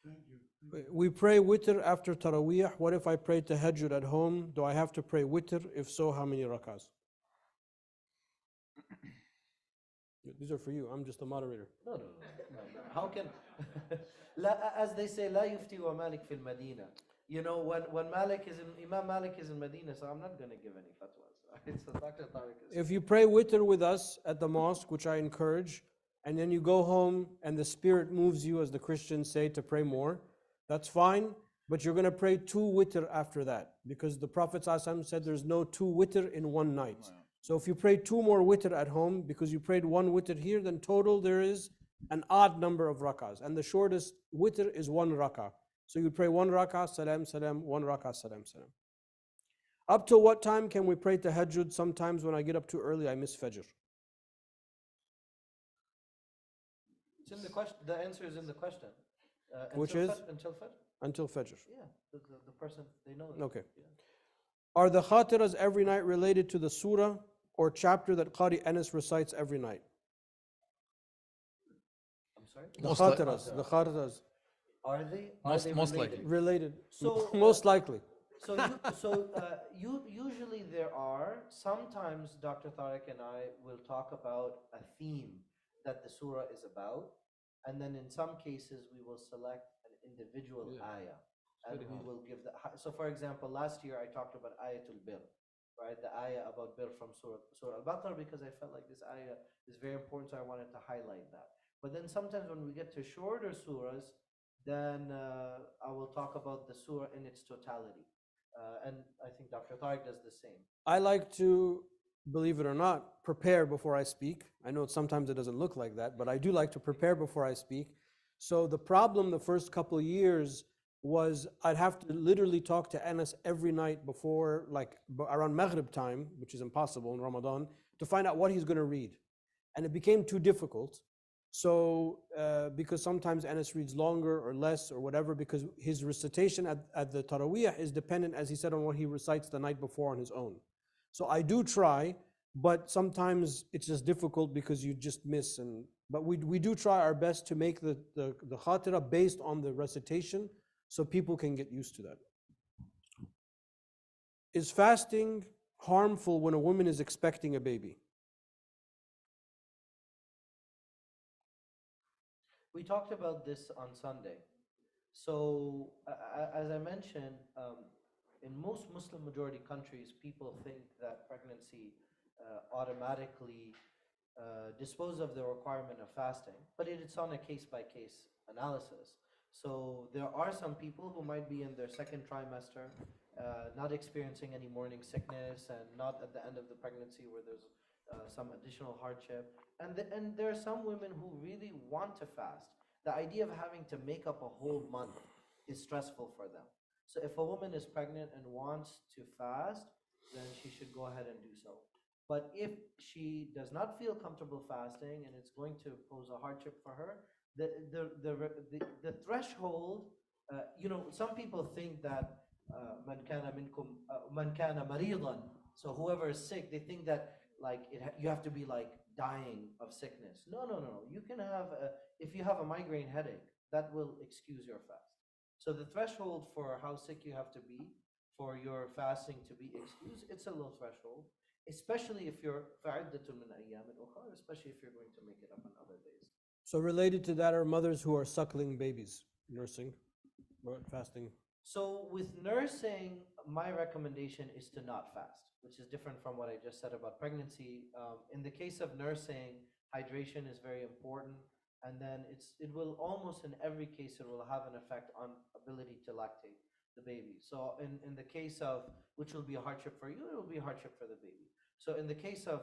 Thank you. We pray witr after Taraweeh. What if I pray tahajjud at home? Do I have to pray witr? If so, how many rakahs? These are for you. I'm just a moderator. No, no, no, no. How can, as they say, لا يفتي ومالك في المدينة. You know, when Malik is in, Imam Malik is in Medina, so I'm not going to give any fatwas. Right? So Dr. Tariq is. If you pray witr with us at the mosque, which I encourage, and then you go home and the spirit moves you, as the Christians say, to pray more, that's fine, but you're going to pray 2 witr after that, because the Prophet ﷺ said there's no 2 witr in one night. So if you pray 2 more witr at home, because you prayed 1 witr here, then total there is an odd number of rakahs, and the shortest witr is 1 rakah. So you pray 1 rakah, salam, salam, 1 rakah, salam, salam. Up to what time can we pray tahajjud? Sometimes when I get up too early, I miss fajr. It's in the question. The answer is in the question. Which until is? until Fajr. Until fajr. Yeah, the person, they know. Okay. Yeah. Are the khatiras every night related to the surah or chapter that Qari Anas recites every night? I'm sorry. The Most li- khatiras, Are they? Most- they most related? likely. related, So, most likely. Usually there are. Sometimes Dr. Tariq and I will talk about a theme that the surah is about, and then in some cases we will select an individual ayah, and very we hard. will give the. So, for example, last year I talked about ayatul bir, right? The ayah about bir from Surah Al-Baqarah, because I felt like this ayah is very important, so I wanted to highlight that. But then sometimes when we get to shorter surahs, then I will talk about the surah in its totality. And I think Dr. Tariq does the same. I like to, believe it or not, prepare before I speak. I know sometimes it doesn't look like that, but I do like to prepare before I speak. So the problem the first couple of years was I'd have to literally talk to Anas every night before, like around Maghrib time, which is impossible in Ramadan, to find out what he's going to read. And it became too difficult. So, because sometimes Anas reads longer or less or whatever, because his recitation at the Taraweeh is dependent, as he said, on what he recites the night before on his own. So I do try, but sometimes it's just difficult because you just miss. But we do try our best to make the khatira based on the recitation so people can get used to that. Is fasting harmful when a woman is expecting a baby? We talked about this on Sunday. So, as I mentioned, in most Muslim majority countries, people think that pregnancy automatically dispose of the requirement of fasting, but it's on a case-by-case analysis. So there are some people who might be in their second trimester, not experiencing any morning sickness, and not at the end of the pregnancy where there's some additional hardship. And there are some women who really want to fast. The idea of having to make up a whole month is stressful for them. So if a woman is pregnant and wants to fast, then she should go ahead and do so. But if she does not feel comfortable fasting and it's going to pose a hardship for her, the threshold, some people think that man kana minkum man kana maridan, so whoever is sick, they think that like you have to be like dying of sickness. No. You can have if you have a migraine headache, that will excuse your fast. So the threshold for how sick you have to be for your fasting to be excused, it's a low threshold, especially if you're fa'iddatun min ayyamin ukhar, especially if you're going to make it up on other days. So related to that are mothers who are suckling babies, nursing, fasting. So with nursing, my recommendation is to not fast, which is different from what I just said about pregnancy. In the case of nursing, hydration is very important, and then it will almost in every case it will have an effect on ability to lactate the baby. So in the case of, which will be a hardship for you, it will be a hardship for the baby. So in the case of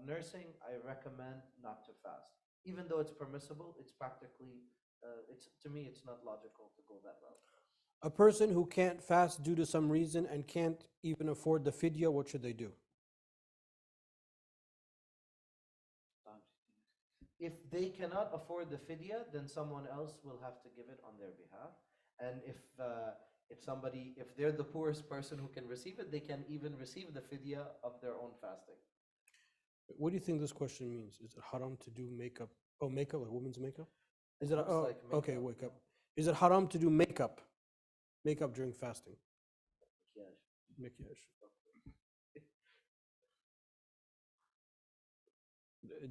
nursing, I recommend not to fast. Even though it's permissible, it's practically, to me, it's not logical to go that route. A person who can't fast due to some reason and can't even afford the fidya, what should they do? If they cannot afford the fidya, then someone else will have to give it on their behalf. And if they're the poorest person who can receive it, they can even receive the fidya of their own fasting. What do you think this question means? Is it haram to do makeup? Oh, makeup, like women's makeup? Is it? Looks Oh, like okay, makeup. wake up. Is it haram to do makeup? Makeup during fasting. Maquillage.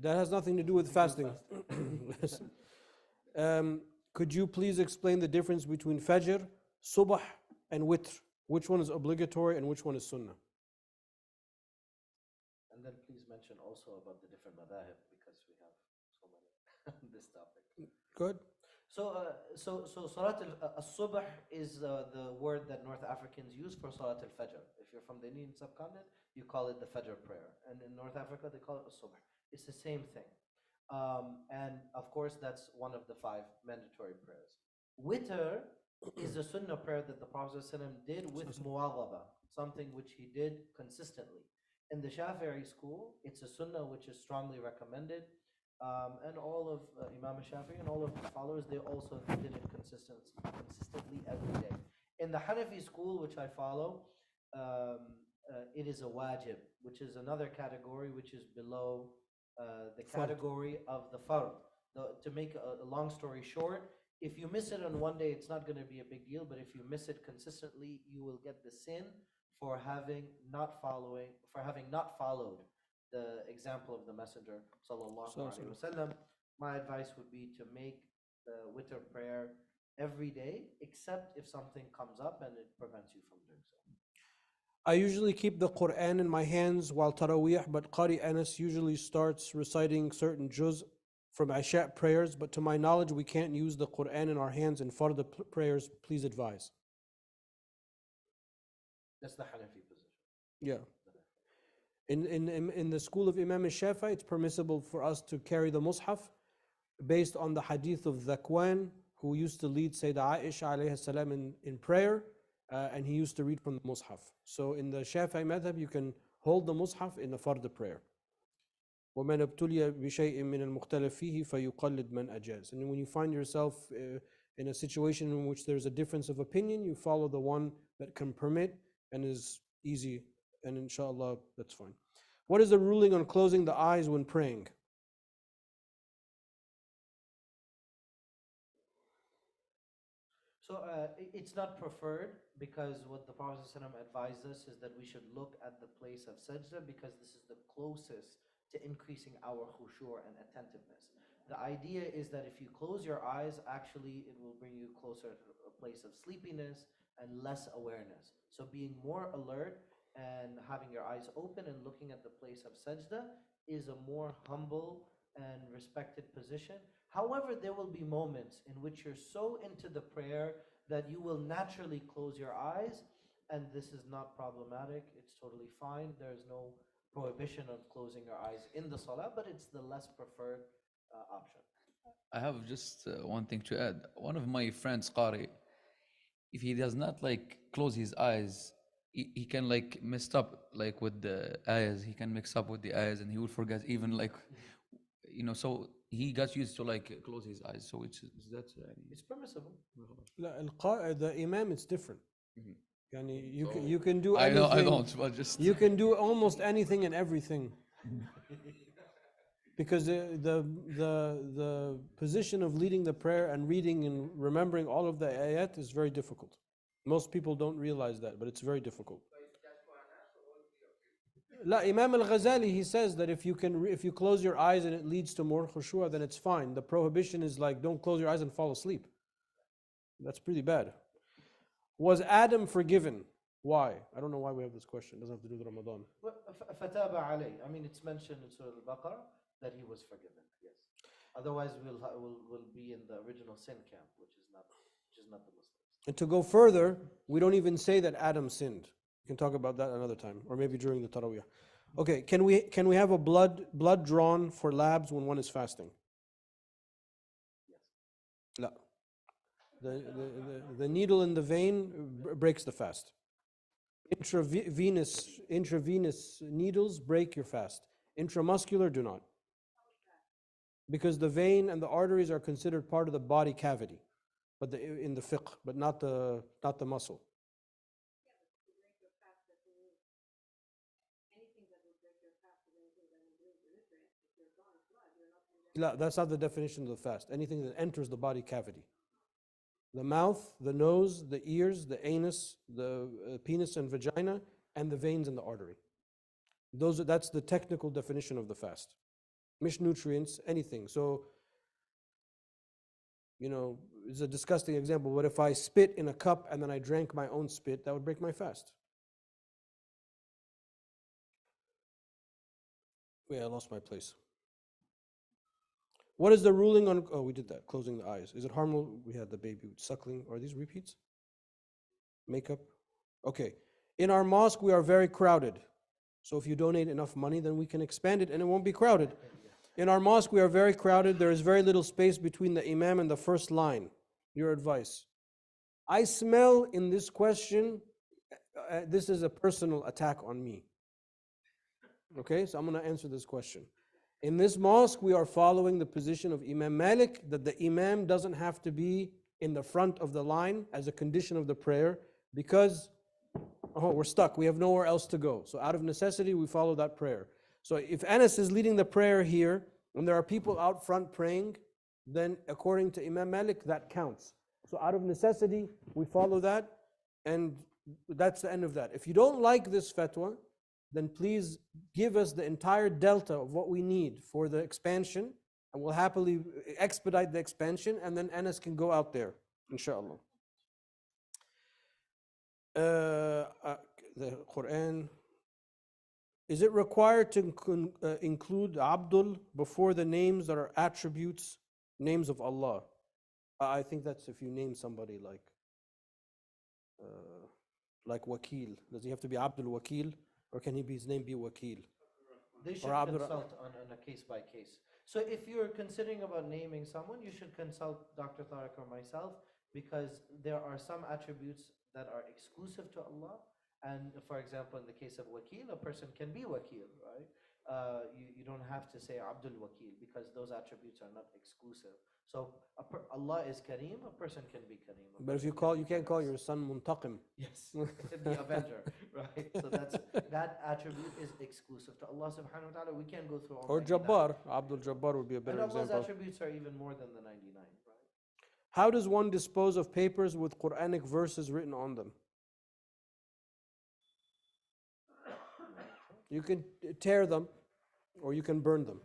That has nothing to do with fasting. Could you please explain the difference between Fajr, Subh, and Witr? Which one is obligatory and which one is Sunnah? And then please mention also about the different madhahib because we have so many on this topic. Good. So Salat al-Subh is the word that North Africans use for Salat al-Fajr. If you're from the Indian subcontinent, you call it the Fajr prayer. And in North Africa, they call it al-Subh. It's the same thing. And of course, that's one of the 5 mandatory prayers. Witr is a sunnah prayer that the Prophet ﷺ did with muwaghaba, something which he did consistently. In the Shafi'i school, it's a sunnah which is strongly recommended. And all of Imam Shafi'i and all of his followers, they also did it consistently every day. In the Hanafi school, which I follow, it is a wajib, which is another category which is below the category of the fard. To make a long story short, if you miss it on one day, it's not going to be a big deal, but if you miss it consistently, you will get the sin for having not followed the example of the Messenger sallallahu alaihi wasallam. My advice would be to make the witr prayer every day, except if something comes up and it prevents you from doing so. I usually keep the Quran in my hands while Taraweeh, but Qari Anas usually starts reciting certain juz from Isha prayers, but to my knowledge, we can't use the Quran in our hands in Fard prayers. Please advise. That's the Hanafi position. Yeah. In the school of Imam al-Shafi'i, it's permissible for us to carry the Mus'haf based on the hadith of Dhakwan, who used to lead Sayyidah Aisha alayhi salam in prayer, and he used to read from the Mus'haf. So in the Shafi'i madhab, you can hold the Mus'haf in the Fard prayer. وَمَنْ ابْتُلِيَ بِشَيْءٍ مِّنَ الْمُخْتَلَفِ فِيهِ فَيُقَلِّدْ مَنْ أَجَازَ. And when you find yourself in a situation in which there's a difference of opinion, you follow the one that can permit and is easy, and inshallah, that's fine. What is the ruling on closing the eyes when praying? So it's not preferred, because what the Prophet ﷺ advised us is that we should look at the place of sajda, because this is the closest to increasing our khushu' and attentiveness. The idea is that if you close your eyes, actually it will bring you closer to a place of sleepiness and less awareness. So being more alert and having your eyes open and looking at the place of sajda is a more humble and respected position. However, there will be moments in which you're so into the prayer that you will naturally close your eyes, and this is not problematic. It's totally fine. There's no prohibition of closing your eyes in the salah, but it's the less preferred option. I have just one thing to add. One of my friends, Qari, if he does not like close his eyes, he can like mess up like with the ayahs. He can mix up with the ayahs, and he will forget even like, so he got used to like close his eyes. So it's It's permissible. The Imam, it's different. Yani you So, can, you can do I anything. know I don't, but just You can do almost anything and everything. Because the position of leading the prayer and reading and remembering all of the ayat is very difficult. Most people don't realize that, but it's very difficult. La, Imam al-Ghazali, he says that if you close your eyes and it leads to more khushu', then it's fine. The prohibition is like, don't close your eyes and fall asleep. That's pretty bad. Was Adam forgiven? Why? I don't know why we have this question. It doesn't have to do with Ramadan. فَتَابَ عَلَيْهِ. I mean, it's mentioned in Surah Al-Baqarah that he was forgiven. Yes. Otherwise, we'll be in the original sin camp, which is not the Muslims. And to go further, we don't even say that Adam sinned. We can talk about that another time, or maybe during the Taraweeh. Okay, can we have a blood drawn for labs when one is fasting? Yes. No. The needle in the vein breaks the fast. Intravenous needles break your fast. Intramuscular do not. Because the vein and the arteries are considered part of the body cavity, but in the fiqh, but not the muscle. No, that's not the definition of the fast. Anything that enters the body cavity. The mouth, the nose, the ears, the anus, the penis and vagina, and the veins and the artery. That's the technical definition of the fast. Mish nutrients, anything. So, it's a disgusting example, but if I spit in a cup and then I drank my own spit, that would break my fast. Wait, I lost my place. What is the ruling on, we did that, closing the eyes. Is it harmful? We had the baby suckling. Are these repeats? Makeup? Okay. In our mosque, we are very crowded. So if you donate enough money, then we can expand it and it won't be crowded. In our mosque, we are very crowded. There is very little space between the imam and the first line. Your advice. I smell in this question, this is a personal attack on me. Okay, so I'm going to answer this question. In this mosque, we are following the position of Imam Malik that the imam doesn't have to be in the front of the line as a condition of the prayer because, we're stuck. We have nowhere else to go. So out of necessity, we follow that prayer. So if Anas is leading the prayer here and there are people out front praying, then according to Imam Malik, that counts. So out of necessity, we follow that, and that's the end of that. If you don't like this fatwa, then please give us the entire delta of what we need for the expansion, and we'll happily expedite the expansion, and then Anas can go out there, inshallah. The Quran, is it required to include Abdul before the names that are attributes, names of Allah? I think that's if you name somebody like Wakil. Does he have to be Abdul Wakil, or can his name be Wakil? They should Abdul- consult on a case by case. So if you're considering about naming someone, you should consult Dr. Tariq or myself, because there are some attributes that are exclusive to Allah. And for example, in the case of Wakil, a person can be Wakil, right? You don't have to say Abdul Wakil because those attributes are not exclusive. So Allah is Kareem, a person can be Kareem. But if you can't call your son Muntaqim. Yes, the Avenger, right? So that attribute is exclusive to Allah subhanahu wa ta'ala. We can't go through all Or 99. Jabbar. Abdul Jabbar would be a And better Allah's example. attributes are even more than the 99, right? How does one dispose of papers with Quranic verses written on them? You can tear them or you can burn them.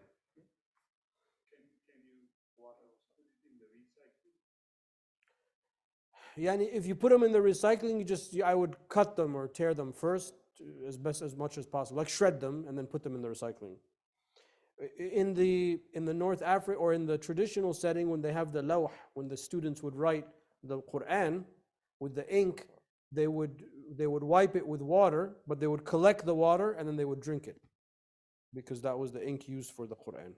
Yani if you put them in the recycling, I would cut them or tear them first as much as possible, like shred them and then put them in the recycling. In the North Africa or in the traditional setting, when they have the lawh, when the students would write the Quran with the ink, they would wipe it with water, but they would collect the water and then they would drink it because that was the ink used for the Quran.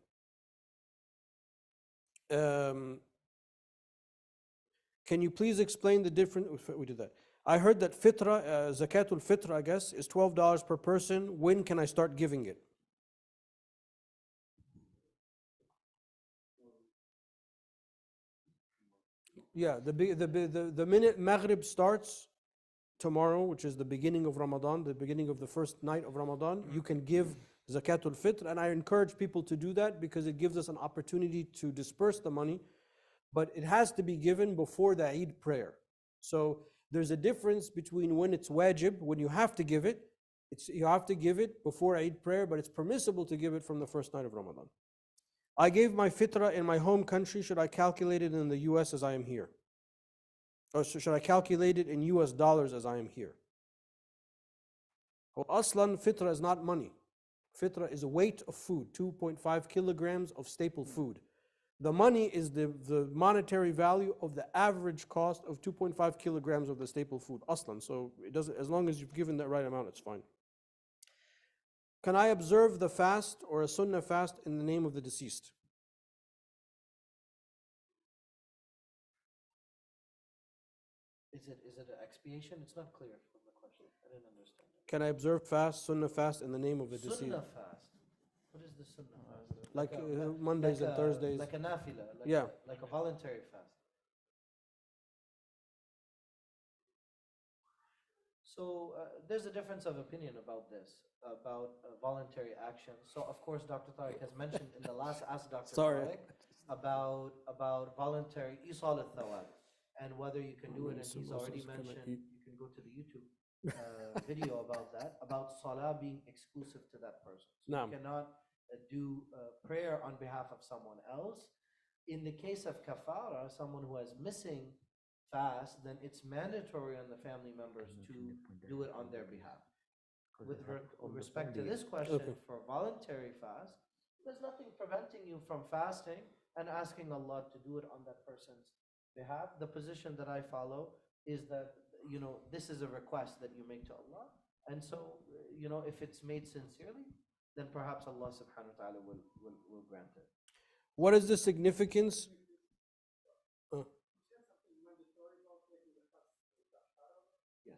Can you please explain the difference? We did that. I heard that fitra, zakatul fitra, I guess, is $12 per person. When can I start giving it? Yeah, the minute Maghrib starts tomorrow, which is the beginning of Ramadan, the beginning of the first night of Ramadan, you can give zakatul fitr, and I encourage people to do that because it gives us an opportunity to disperse the money, but it has to be given before the Eid prayer. So there's a difference between when it's wajib, when you have to give it, you have to give it before Eid prayer, but it's permissible to give it from the first night of Ramadan. I gave my fitrah in my home country. Should I calculate it in the US as I am here? Or should I calculate it in US dollars as I am here? Well, aslan, fitrah is not money. Fitrah is a weight of food, 2.5 kilograms of staple food. The money is the monetary value of the average cost of 2.5 kilograms of the staple food, aslan. So it doesn't, as long as you've given that right amount, it's fine. Can I observe the fast or a sunnah fast in the name of the deceased? Is it an expiation? It's not clear from the question. I didn't understand. Can I observe fast, sunnah fast in the name of the deceased? Sunnah fast. What is the sunnah fast? Like Mondays and Thursdays. Like a nafila, Yeah. like a voluntary fast. So there's a difference of opinion about this, about voluntary action. So of course, Dr. Tariq has mentioned in the last Ask Dr. Sorry. Tariq about voluntary isal al-thawab. and whether you can do it, and he's already mentioned, you can go to the YouTube video about that, about salah being exclusive to that person. So Naam. you cannot do prayer on behalf of someone else. In the case of kafara, someone who is missing fast, then it's mandatory on the family members to do it on their behalf. With respect to this question, for voluntary fast, there's nothing preventing you from fasting and asking Allah to do it on that person's behalf. The position that I follow is that, this is a request that you make to Allah. And so, if it's made sincerely, then perhaps Allah subhanahu wa ta'ala will grant it. What is the significance? Yes.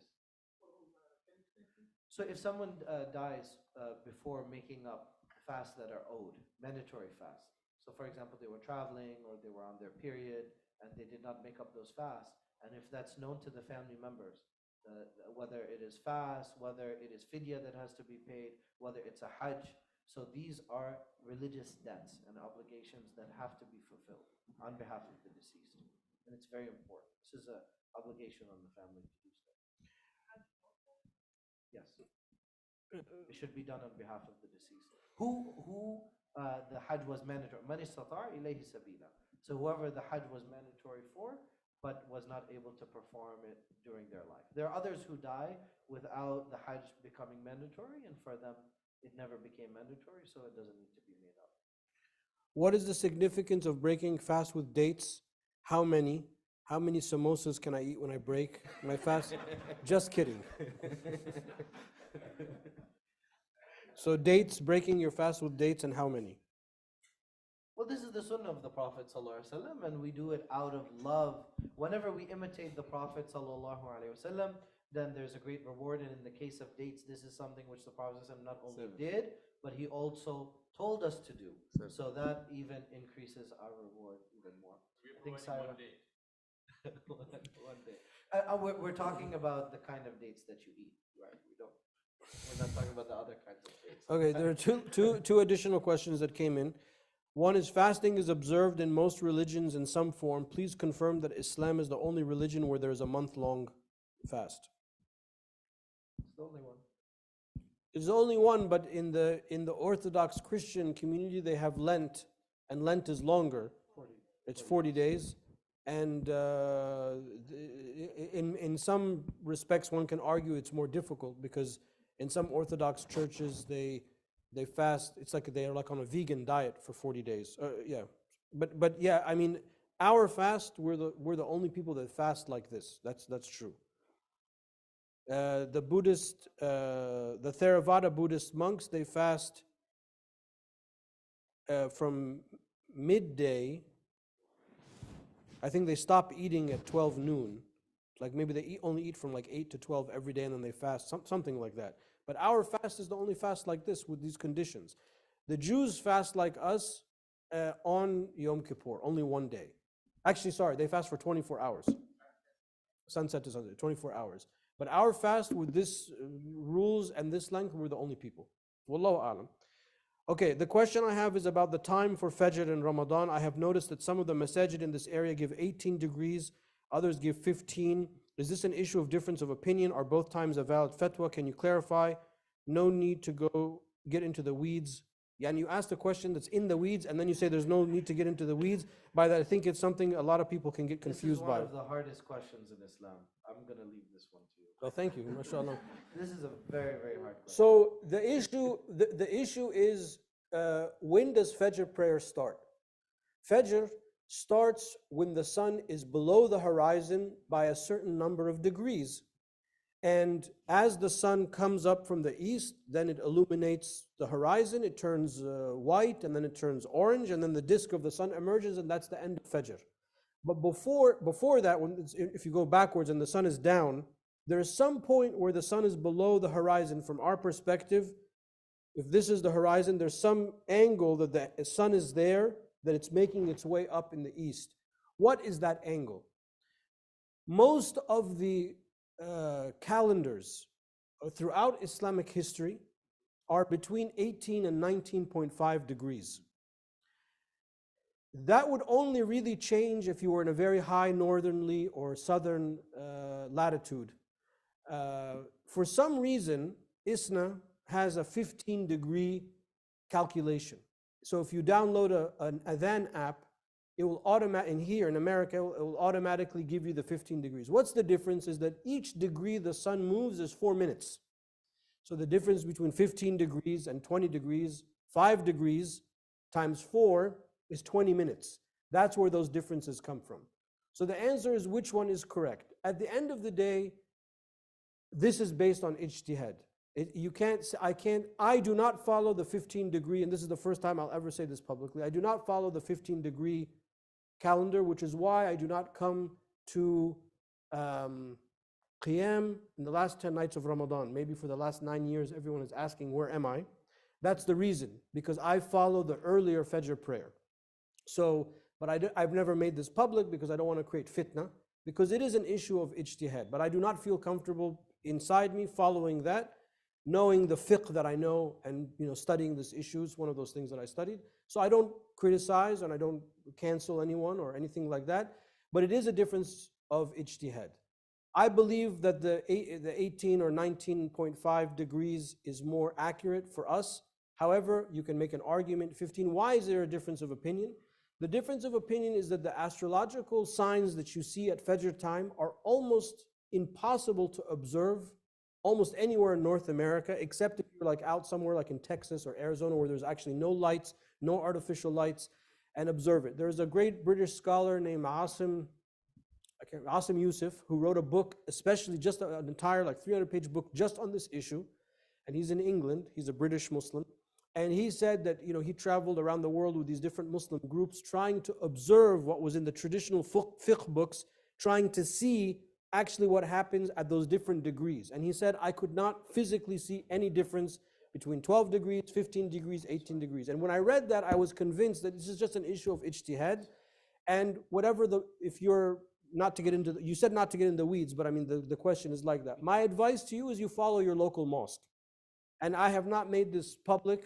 So if someone dies before making up fasts that are owed, mandatory fasts. So for example, they were traveling or they were on their period and they did not make up those fasts. And if that's known to the family members, whether it is fast, whether it is fidya that has to be paid, whether it's a hajj. So these are religious debts and obligations that have to be fulfilled on behalf of the deceased. And it's very important. This is an obligation on the family to do so. Yes. It should be done on behalf of the deceased. The hajj was mandatory. Man istata'a ilayhi sabila. So whoever the hajj was mandatory for, but was not able to perform it during their life. There are others who die without the hajj becoming mandatory, and for them it never became mandatory, so it doesn't need to be made up. What is the significance of breaking fast with dates? How many? How many samosas can I eat when I break my fast? Just kidding. So dates, breaking your fast with dates, and how many? Well, this is the sunnah of the Prophet ﷺ, and we do it out of love. Whenever we imitate the Prophet ﷺ, then there's a great reward. And in the case of dates, this is something which the Prophet ﷺ not only did, but he also told us to do. So that even increases our reward even more. I think Sarah, one day. We're talking about the kind of dates that you eat, right? We're not talking about the other kinds of dates. Okay, there are two additional questions that came in. One is, fasting is observed in most religions in some form. Please confirm that Islam is the only religion where there is a month-long fast. It's the only one. It's the only one, but in the Orthodox Christian community, they have Lent, and Lent is longer. 40. It's 40 days. And in some respects, one can argue it's more difficult, because in some Orthodox churches, they fast. It's like they're like on a vegan diet for 40 days. Yeah, but yeah, I mean, our fast, we're the only people that fast like this. That's true. The Buddhist, the Theravada Buddhist monks, they fast from midday. I think they stop eating at 12 noon. Like maybe they only eat from like 8 to 12 every day, and then they fast, something like that. But our fast is the only fast like this with these conditions. The Jews fast like us on Yom Kippur, only one day. Actually, sorry, they fast for 24 hours. Sunset to sunset, 24 hours. But our fast with this rules and this length, we're the only people. Wallahu alam. Okay, the question I have is about the time for Fajr in Ramadan. I have noticed that some of the masajid in this area give 18 degrees, others give 15. Is this an issue of difference of opinion? Are both times a valid fatwa? Can you clarify? No need to get into the weeds. Yeah, and you ask a question that's in the weeds, and then you say there's no need to get into the weeds. By that, I think it's something a lot of people can get confused by. This is one of the hardest questions in Islam. I'm going to leave this one to you. Oh, thank you, mashallah. This is a very, very hard question. So the issue is, when does Fajr prayer start? Fajr starts when the sun is below the horizon by a certain number of degrees. And as the sun comes up from the east, then it illuminates the horizon, it turns white, and then it turns orange, and then the disk of the sun emerges, and that's the end of Fajr. But before that, if you go backwards and the sun is down, there is some point where the sun is below the horizon from our perspective. If this is the horizon, there's some angle that the sun is there, that it's making its way up in the east. What is that angle? Most of the calendars throughout Islamic history are between 18 and 19.5 degrees. That would only really change if you were in a very high northerly or southern latitude. For some reason, ISNA has a 15-degree calculation. So if you download an Adhan app, it will in here in America, it will automatically give you the 15 degrees. What's the difference is that each degree the sun moves is 4 minutes. So the difference between 15 degrees and 20 degrees, 5 degrees times 4 is 20 minutes. That's where those differences come from. So the answer is which one is correct. At the end of the day, this is based on ijtihad. I do not follow the 15-degree, and this is the first time I'll ever say this publicly, I do not follow the 15-degree calendar, which is why I do not come to Qiyam in the last 10 nights of Ramadan. Maybe for the last 9 years, everyone is asking, where am I? That's the reason, because I follow the earlier Fajr prayer. So, but I've never made this public because I don't want to create fitna, because it is an issue of ijtihad. But I do not feel comfortable inside me following that, knowing the fiqh that I know and studying this issue is one of those things that I studied. So I don't criticize and I don't cancel anyone or anything like that, but it is a difference of ijtihad. I believe that the 18 or 19.5 degrees is more accurate for us. However, you can make an argument 15. Why is there a difference of opinion? The difference of opinion is that the astrological signs that you see at Fajr time are almost impossible to observe almost anywhere in North America, except if you're like out somewhere like in Texas or Arizona where there's actually no lights, no artificial lights, and observe it. There's a great British scholar named Asim Yusuf, who wrote a book, especially just an entire like 300-page book just on this issue, and he's in England, he's a British Muslim, and he said that he traveled around the world with these different Muslim groups trying to observe what was in the traditional fiqh books, trying to see actually what happens at those different degrees. And he said, I could not physically see any difference between 12 degrees, 15 degrees, 18 degrees. And when I read that, I was convinced that this is just an issue of ijtihad. And whatever if you're not to get into, you said not to get in the weeds, but I mean, the question is like that. My advice to you is you follow your local mosque. And I have not made this public,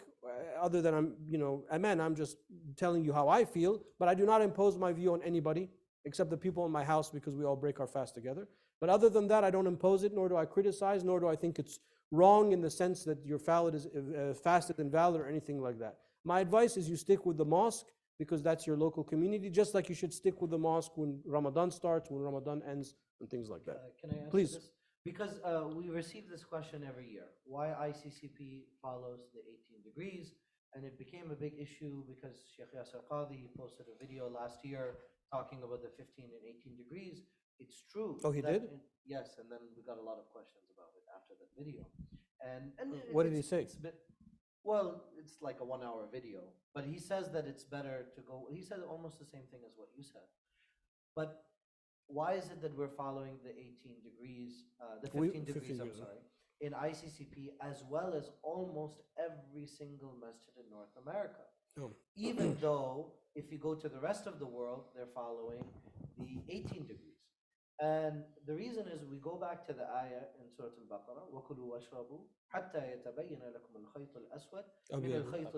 other than I'm just telling you how I feel, but I do not impose my view on anybody, except the people in my house, because we all break our fast together. But other than that, I don't impose it, nor do I criticize, nor do I think it's wrong in the sense that your fast is invalid or anything like that. My advice is you stick with the mosque, because that's your local community, just like you should stick with the mosque when Ramadan starts, when Ramadan ends, and things like that. Can I answer Please. this? Because we receive this question every year, why ICCP follows the 18 degrees, and it became a big issue because Sheikh Yasser Qadhi posted a video last year talking about the 15 and 18 degrees. It's true. Oh, he did? Yes, and then we got a lot of questions about it after that video. And What did he say? Well, it's like a 1-hour video, but he says that it's better to go, he said almost the same thing as what you said. But why is it that we're following the 18 degrees, the 15 degrees, I'm sorry, in ICCP, as well as almost every single masjid in North America? Oh. Even though, if you go to the rest of the world, they're following the 18 degrees. And the reason is we go back to the ayah in Surah Al-Baqarah, وَكُلُوا وَاشْرَبُوا حَتَّى يَتَبَيَّنَ لَكُمُ الْخَيْطُ الْأَسْوَدُ مِنَ الْخَيْطِ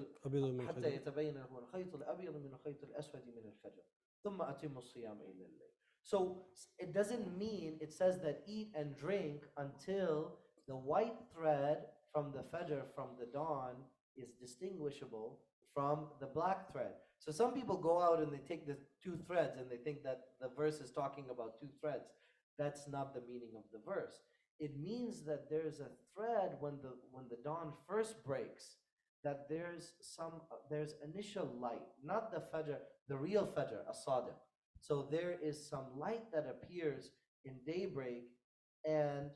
حَتَّى يَتَبَيَّنَ لَكُمُ الْخَيْطُ الْأَبْيَضُ مِنَ الْخَيْطِ الْأَسْوَدِ مِنَ الْفَجْرِ ثُمَّ أَتِمُّوا الصِّيَامَ إِلَى اللَّيْلِ. So it doesn't mean, it says that eat and drink until the white thread from the Fajr, from the dawn, is distinguishable from the black thread. So some people go out and they take the 2 threads and they think that the verse is talking about 2 threads. That's not the meaning of the verse. It means that there's a thread when the dawn first breaks, that there's initial light, not the Fajr, the real Fajr, as-Sadiq. So there is some light that appears in daybreak, and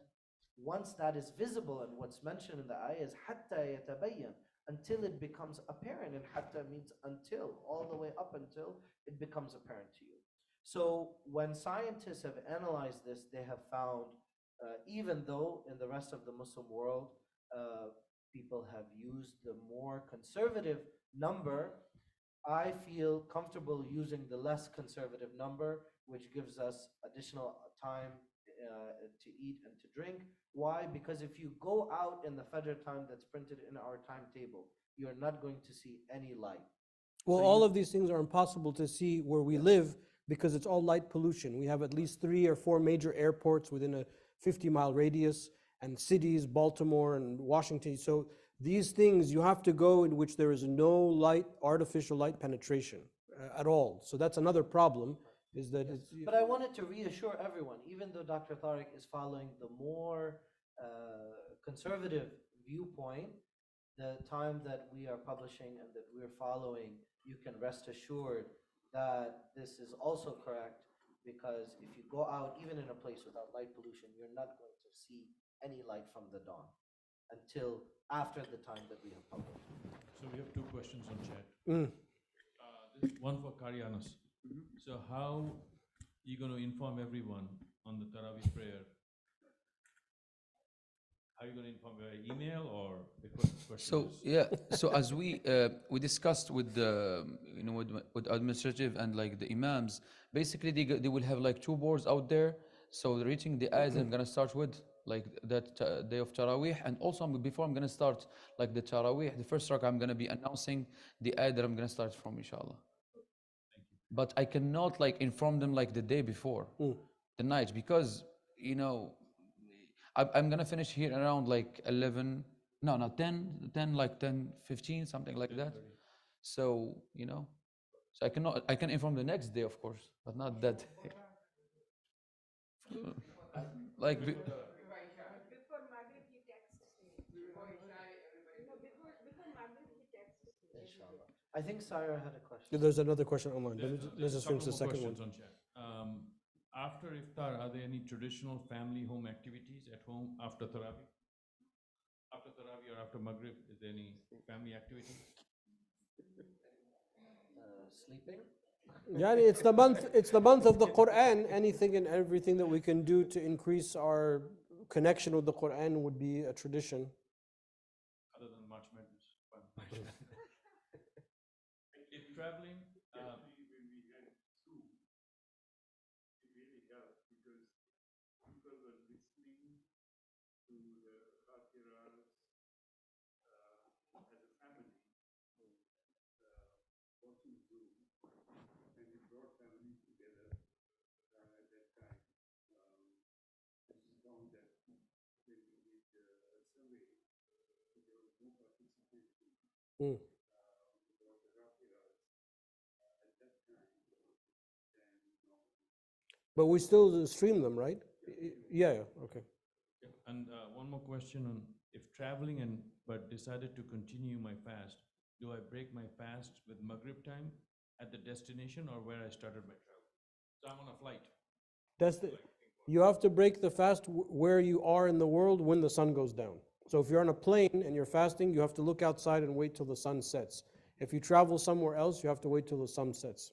once that is visible, and what's mentioned in the ayah is hatta yatabayyan, until it becomes apparent, and hatta means until, all the way up until it becomes apparent to you. So when scientists have analyzed this, they have found, even though in the rest of the Muslim world, people have used the more conservative number, I feel comfortable using the less conservative number, which gives us additional time to eat and to drink. Why? Because if you go out in the Fajr time that's printed in our timetable, you're not going to see any light. Well, So all you- of these things are impossible to see where we live because it's all light pollution. We have at least 3 or 4 major airports within a 50-mile radius, and cities, Baltimore and Washington. So these things, you have to go in which there is no light, artificial light penetration at all. So that's another problem, is that Yes. it's, But I wanted to reassure everyone, even though Dr. Tariq is following the more conservative viewpoint, the time that we are publishing and that we're following, you can rest assured that this is also correct, because if you go out, even in a place without light pollution, you're not going to see any light from the dawn until after the time that we have published. So we have 2 questions on chat. Mm. This is one for Karianos. So how you going to inform everyone on the Tarawih prayer? How are you going to inform via email, or the question So is? yeah, so as we discussed with the with administrative and like the imams, basically they will have like 2 boards out there. So they're reaching the ayahs I'm gonna start with like that day of Taraweeh, and also before I'm gonna start like the Taraweeh, the first rakah I'm gonna be announcing the ayah that I'm gonna start from, inshallah. But I cannot like inform them like the day before, the night, because I'm gonna finish here around like 11, no, not 10, like 10:15, something like that. So, so I can inform the next day, of course, but not that day. Like, Before Maghrib, he texts me. No, before Maghrib, he texts me. Inshallah. I think Sarah had a question. there's another question online. Let's There's a just finish couple the more second one. questions on chat. After iftar, are there any traditional family home activities at home after Tarawih? After Tarawih or after Maghrib, is there any family activity? Sleeping? Yeah, it's the month of the Quran. Anything and everything that we can do to increase our connection with the Quran would be a tradition. Other than March Madness. Fine. If traveling, When we had Zoom, it really helped because people were listening to the Fakiras as a family, watching Zoom, and it brought families together at that time. I just found that when we did a survey, there was no participation Mm. about the Fakiras at that time than normal. But we still stream them, right? Yeah, okay. and one more question on if traveling but decided to continue my fast, do I break my fast with Maghrib time at the destination or where I started my travel? So I'm on a flight. You have to break the fast where you are in the world when the sun goes down. So if you're on a plane and you're fasting, you have to look outside and wait till the sun sets. If you travel somewhere else, you have to wait till the sun sets.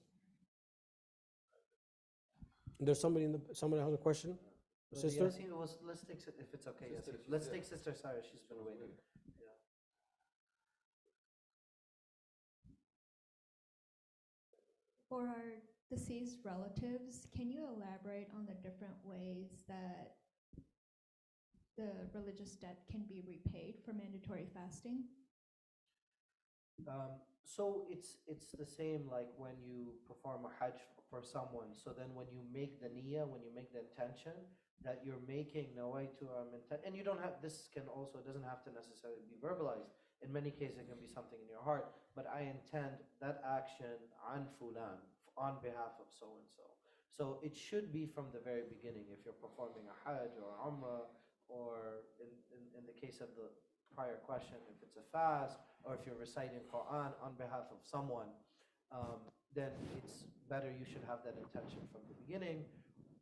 There's somebody has a question? Sister? Yasin, let's take, if it's okay, Yasin. Let's take Sister Sarah, she's been waiting. Yeah. For our deceased relatives, can you elaborate on the different ways that the religious debt can be repaid for mandatory fasting? So it's the same like when you perform a hajj for someone. So then when you make the niyyah, when you make the intention that you're making nawaitu and you don't have, this can also, it doesn't have to necessarily be verbalized. In many cases it can be something in your heart, but I intend that action on fulan, on behalf of so and so. So it should be from the very beginning if you're performing a hajj or umrah, or in the case of the prior question, if it's a fast, or if you're reciting Quran on behalf of someone, then it's better you should have that intention from the beginning,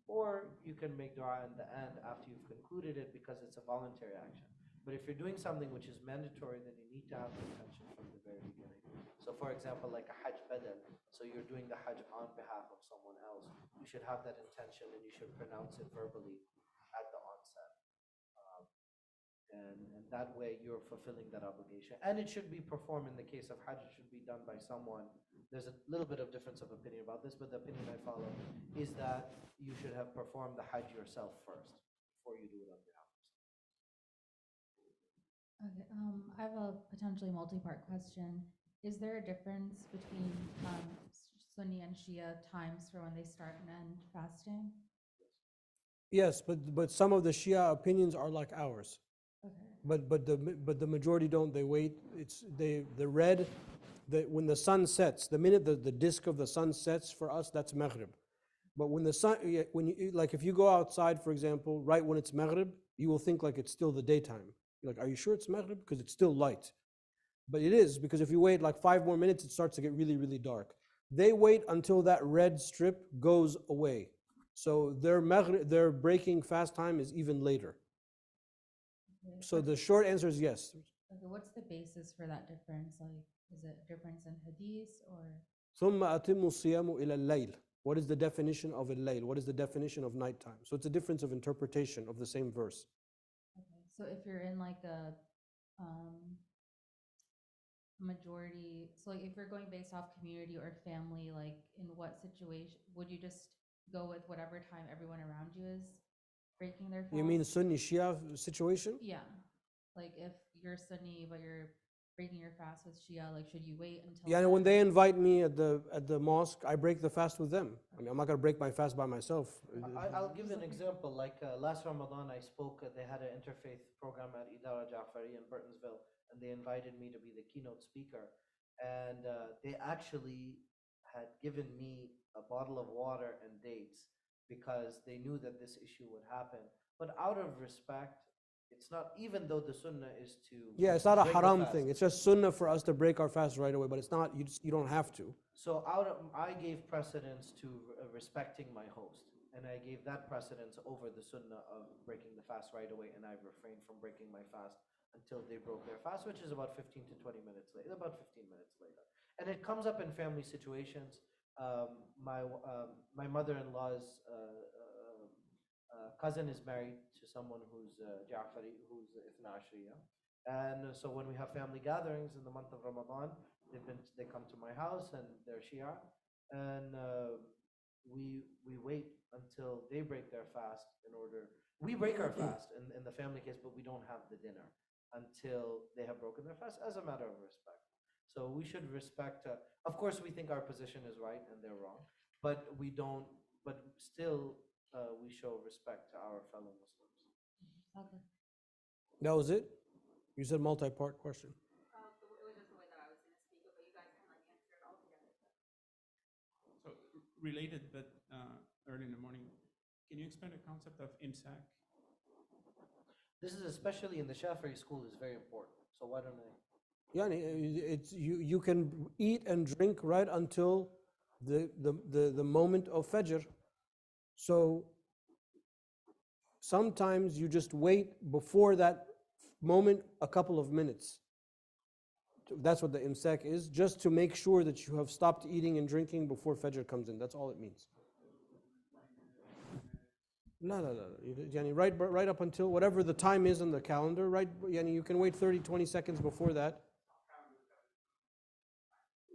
or you can make dua in the end after you've concluded it because it's a voluntary action. But if you're doing something which is mandatory, then you need to have the intention from the very beginning. So for example, like a hajj badal, so you're doing the hajj on behalf of someone else, you should have that intention and you should pronounce it verbally at the onset. And that way you're fulfilling that obligation. And it should be performed, in the case of hajj, it should be done by someone. There's a little bit of difference of opinion about this, but the opinion I follow is that you should have performed the hajj yourself first before you do it on behalf of someone. Okay, I have a potentially multi-part question. Is there a difference between Sunni and Shia times for when they start and end fasting? Yes, but some of the Shia opinions are like ours. Okay. But the majority don't. They wait. The red, when the sun sets, the minute the disk of the sun sets for us, that's Maghrib. But when the sun, when you, like if you go outside, for example, right when it's Maghrib, you will think like it's still the daytime. You're like, are you sure it's Maghrib? Because it's still light. But it is, because if you wait like 5 more minutes, it starts to get really, really dark. They wait until that red strip goes away. So their breaking fast time is even later. Okay. So the short answer is yes. Okay, what's the basis for that difference? Like, is it a difference in hadith or? ثم أتم الصيام إلى الليل. What is the definition of al-layl? What is the definition of nighttime? So it's a difference of interpretation of the same verse. Okay, so if you're in like a majority, so like if you're going based off community or family, like in what situation would you just go with whatever time everyone around you is breaking their fast? You mean Sunni Shia situation? Yeah, like if you're Sunni but you're breaking your fast with Shia, like should you wait until? Yeah, when they invite me at the mosque, I break the fast with them. I mean, I'm not gonna break my fast by myself. I'll give an example. Like last Ramadan, I spoke. They had an interfaith program at Idara Jafari in Burtonsville, and they invited me to be the keynote speaker. And they actually had given me a bottle of water and dates because they knew that this issue would happen. But out of respect, it's not, even though the sunnah is to. Yeah, it's not a break the haram fast. thing. It's just sunnah for us to break our fast right away, but it's not. You don't have to. So I gave precedence to respecting my host, and I gave that precedence over the sunnah of breaking the fast right away, and I refrained from breaking my fast until they broke their fast, which is about 15 to 20 minutes later, about 15 minutes later. And it comes up in family situations. My mother-in-law's cousin is married to someone who's Ja'fari, who's Ithna Ashriya. And so when we have family gatherings in the month of Ramadan, they come to my house and they're Shia, and we wait until they break their fast in order. We break our fast in the family case, but we don't have the dinner until they have broken their fast as a matter of respect. So we should respect. Of course, we think our position is right and they're wrong, but we don't. But still, we show respect to our fellow Muslims. Okay. That was it? You said multi-part question. It was just the way that I was going to speak it, but you guys kind of like answered it all together. So related, but early in the morning, can you explain the concept of imsak? This is especially in the Shafi'i school is very important. So why don't I? Yeah, it's you can eat and drink right until the moment of Fajr. So sometimes you just wait before that moment a couple of minutes. That's what the imsak is, just to make sure that you have stopped eating and drinking before Fajr comes in. That's all it means. No. Yani right up until whatever the time is on the calendar, right? Yani you can wait 30, 20 seconds before that.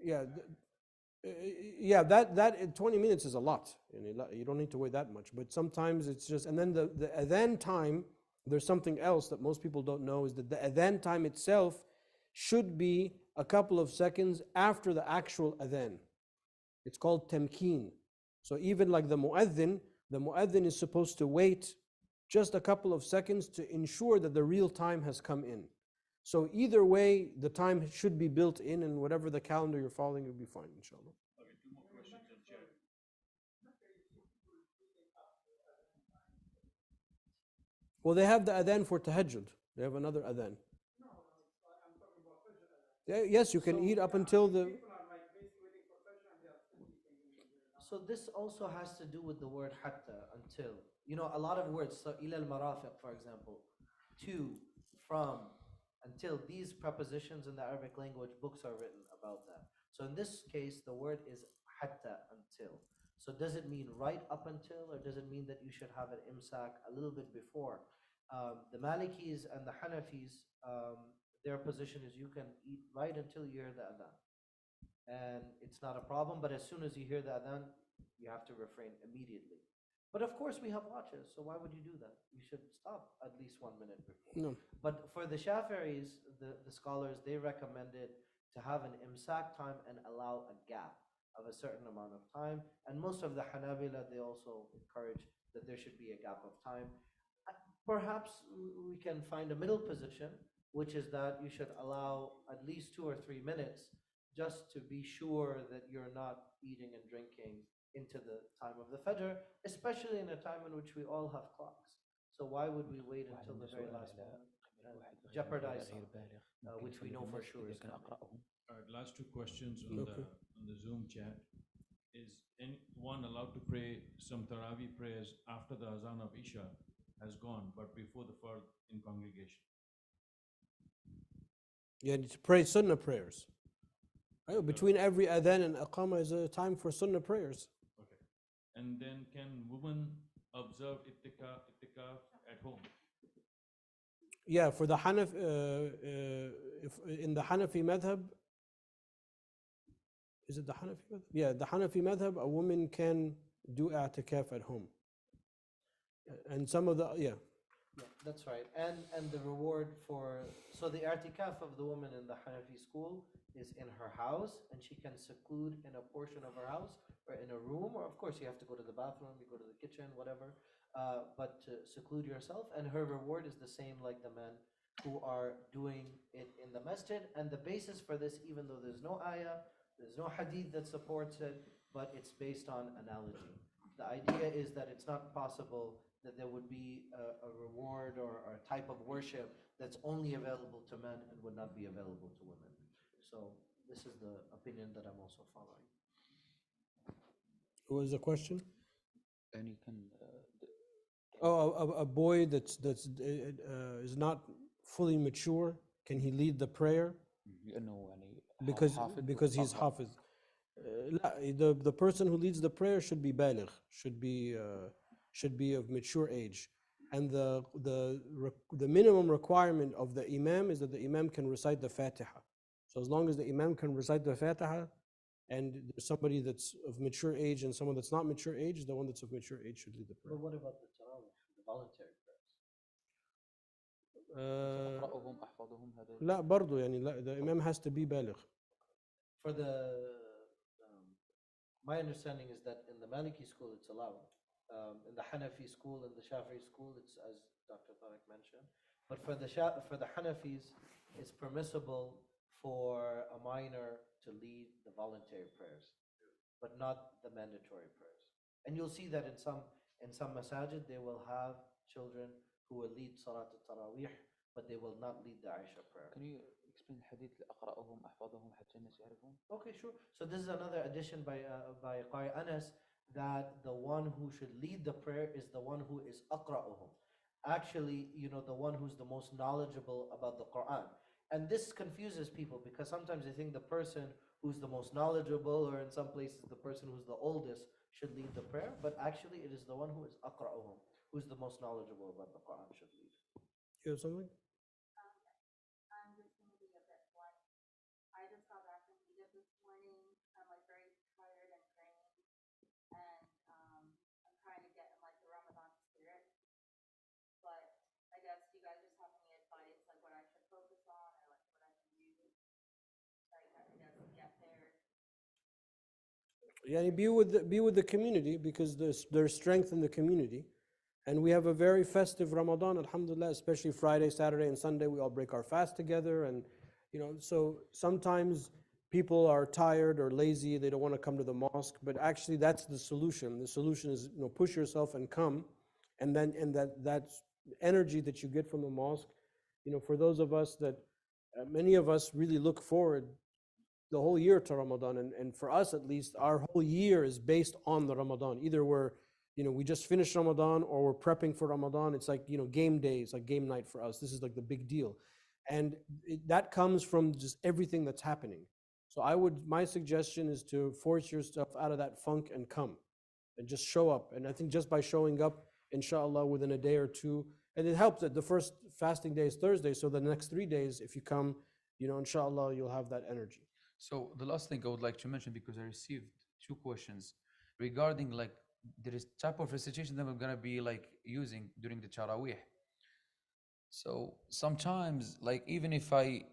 Yeah, that 20 minutes is a lot. You don't need to wait that much, but sometimes it's just, and then the adhan time, there's something else that most people don't know, is that the adhan time itself should be a couple of seconds after the actual adhan. It's called tamkeen. So even like the mu'adhin is supposed to wait just a couple of seconds to ensure that the real time has come in. So either way, the time should be built in, and whatever the calendar you're following, you'll be fine, inshallah. Okay, two more questions on chat. Well, they have the adhan for tahajjud. They have another adhan. Yes, you can eat up until the... So this also has to do with the word hatta, until. You know, a lot of words, so ila al-marafiq, for example, to, from, until, these prepositions in the Arabic language, books are written about that. So in this case, the word is hatta, until. So does it mean right up until, or does it mean that you should have an imsak a little bit before? The Malikis and the Hanafis, their position is you can eat right until you hear the adhan. And it's not a problem, but as soon as you hear the adhan, you have to refrain immediately. But of course we have watches, so why would you do that? You should stop at least 1 minute before. No. But for the Shafi'is, the scholars, they recommended to have an imsak time and allow a gap of a certain amount of time. And most of the Hanabila, they also encourage that there should be a gap of time. Perhaps we can find a middle position, which is that you should allow at least 2 or 3 minutes just to be sure that you're not eating and drinking into the time of the Fajr, especially in a time in which we all have clocks. So why would we wait until the very last moment and jeopardize something which we know for sure is coming? All right, last two questions on the Zoom chat. Is anyone allowed to pray some Taraweeh prayers after the Azan of Isha has gone, but before the Fard in congregation? Yeah, to pray Sunnah prayers. Right? Between every adhan and aqama is a time for Sunnah prayers. Okay. And then can women observe ittikaf at home? Yeah, for the if in the Hanafi madhab, is it the Hanafi madhab? Yeah, the Hanafi madhab, a woman can do i'tikaf at home. And some of the, yeah. Yeah, that's right. And the reward for, so the i'tikaf of the woman in the Hanafi school is in her house, and she can seclude in a portion of her house or in a room, or of course you have to go to the bathroom, you go to the kitchen, whatever, but to seclude yourself, and her reward is the same like the men who are doing it in the masjid. And the basis for this, even though there's no ayah, there's no hadith that supports it, but it's based on analogy. The idea is that it's not possible that there would be a reward or a type of worship that's only available to men and would not be available to women. So this is the opinion that I'm also following. What was the question? And you can A boy that's is not fully mature, can he lead the prayer? Because he's hafiz. The person who leads the prayer should be baligh, should be of mature age, and the minimum requirement of the imam is that the imam can recite the Fatiha. So as long as the imam can recite the Fatiha, and there's somebody that's of mature age and someone that's not mature age, the one that's of mature age should lead the prayer. But what about the tarawih, the voluntary prayers? لا برضو يعني لا, the imam has to be baligh. For the, my understanding is that in the Maliki school it's allowed. In the Hanafi school and the Shafi'i school, it's as Dr. Tariq mentioned. But for the Hanafis, it's permissible for a minor to lead the voluntary prayers, but not the mandatory prayers. And you'll see that in some masajid, they will have children who will lead Salat al-Tarawih, but they will not lead the Aisha prayer. Can you explain the hadith أقرأهم أحفظهم حتى الناس يعرفون? Okay, sure. So this is another addition by Qari Anas, that the one who should lead the prayer is the one who is aqra'uhum. Actually, the one who's the most knowledgeable about the Quran. And this confuses people because sometimes they think the person who's the most knowledgeable, or in some places the person who's the oldest, should lead the prayer. But actually it is the one who is aqra'uhum, who's the most knowledgeable about the Quran, should lead. You have something? I'm just going to be a bit blunt. I just got back from Egypt this morning. I'm like very tired and drained, and I'm trying to get in like the Ramadan spirit. But I guess you guys just have any advice, like what I should focus on, or like what I can do, like I guess get there. Yeah, be with the community, because there's strength in the community. And we have a very festive Ramadan, alhamdulillah, especially Friday, Saturday, and Sunday. We all break our fast together. And, so sometimes people are tired or lazy. They don't want to come to the mosque. But actually, that's the solution. The solution is, push yourself and come. And then, that energy that you get from the mosque, for those of us that, many of us really look forward the whole year to Ramadan. And for us, at least, our whole year is based on the Ramadan. Either we just finished Ramadan or we're prepping for Ramadan. It's like, game day, it's like game night for us. This is like the big deal. And that comes from just everything that's happening. So my suggestion is to force yourself out of that funk and come and just show up. And I think just by showing up, inshallah, within a day or two, and it helps that the first fasting day is Thursday. So the next 3 days, if you come, inshallah, you'll have that energy. So the last thing I would like to mention, because I received 2 questions regarding there is type of recitation that we're gonna be using during the Taraweeh. So sometimes, like even if I,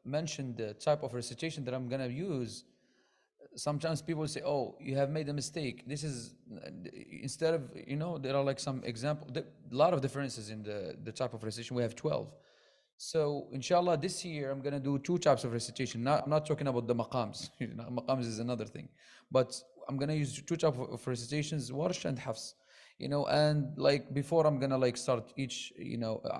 mention the type of recitation that I'm gonna use, sometimes people say, "Oh, you have made a mistake. This is instead of there are like some example, a lot of differences in the type of recitation. We have 12. So inshallah, this year I'm gonna do two types of recitation. I'm not talking about the maqams. Maqams is another thing, but I'm gonna use two types of recitations, warsh and hafs. And like before I'm gonna like start each,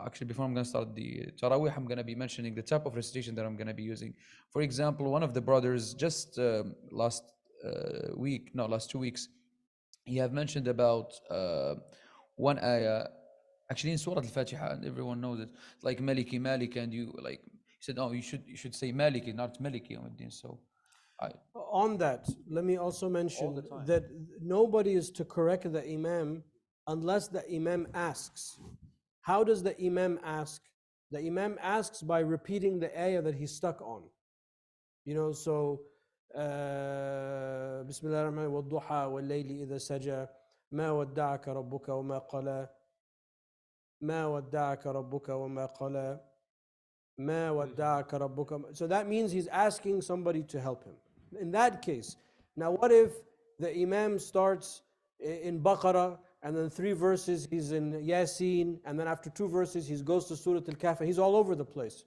actually before I'm gonna start the Taraweeh, I'm gonna be mentioning the type of recitation that I'm gonna be using. For example, one of the brothers just last week, no, last 2 weeks, he have mentioned about one ayah, actually in Surah Al-Fatiha, and everyone knows it, like Maliki, Malik, and you like, he said, "Oh, you should say Maliki, not Maliki, Yawmiddin." So I, On that, let me also mention time. that nobody is to correct the Imam unless the Imam asks. How does the Imam ask? The Imam asks by repeating the ayah that he's stuck on. So بسم الله الرحمن والضحى والليل إذا سجى ما ودعك ربك وما قلى ما ودعك ربك وما قلى ما ودعك ربك. So that means he's asking somebody to help him. In that case, now what if the Imam starts in Baqarah and then 3 verses he's in Yasin, and then after 2 verses he goes to Surah Al-Kahf, he's all over the place.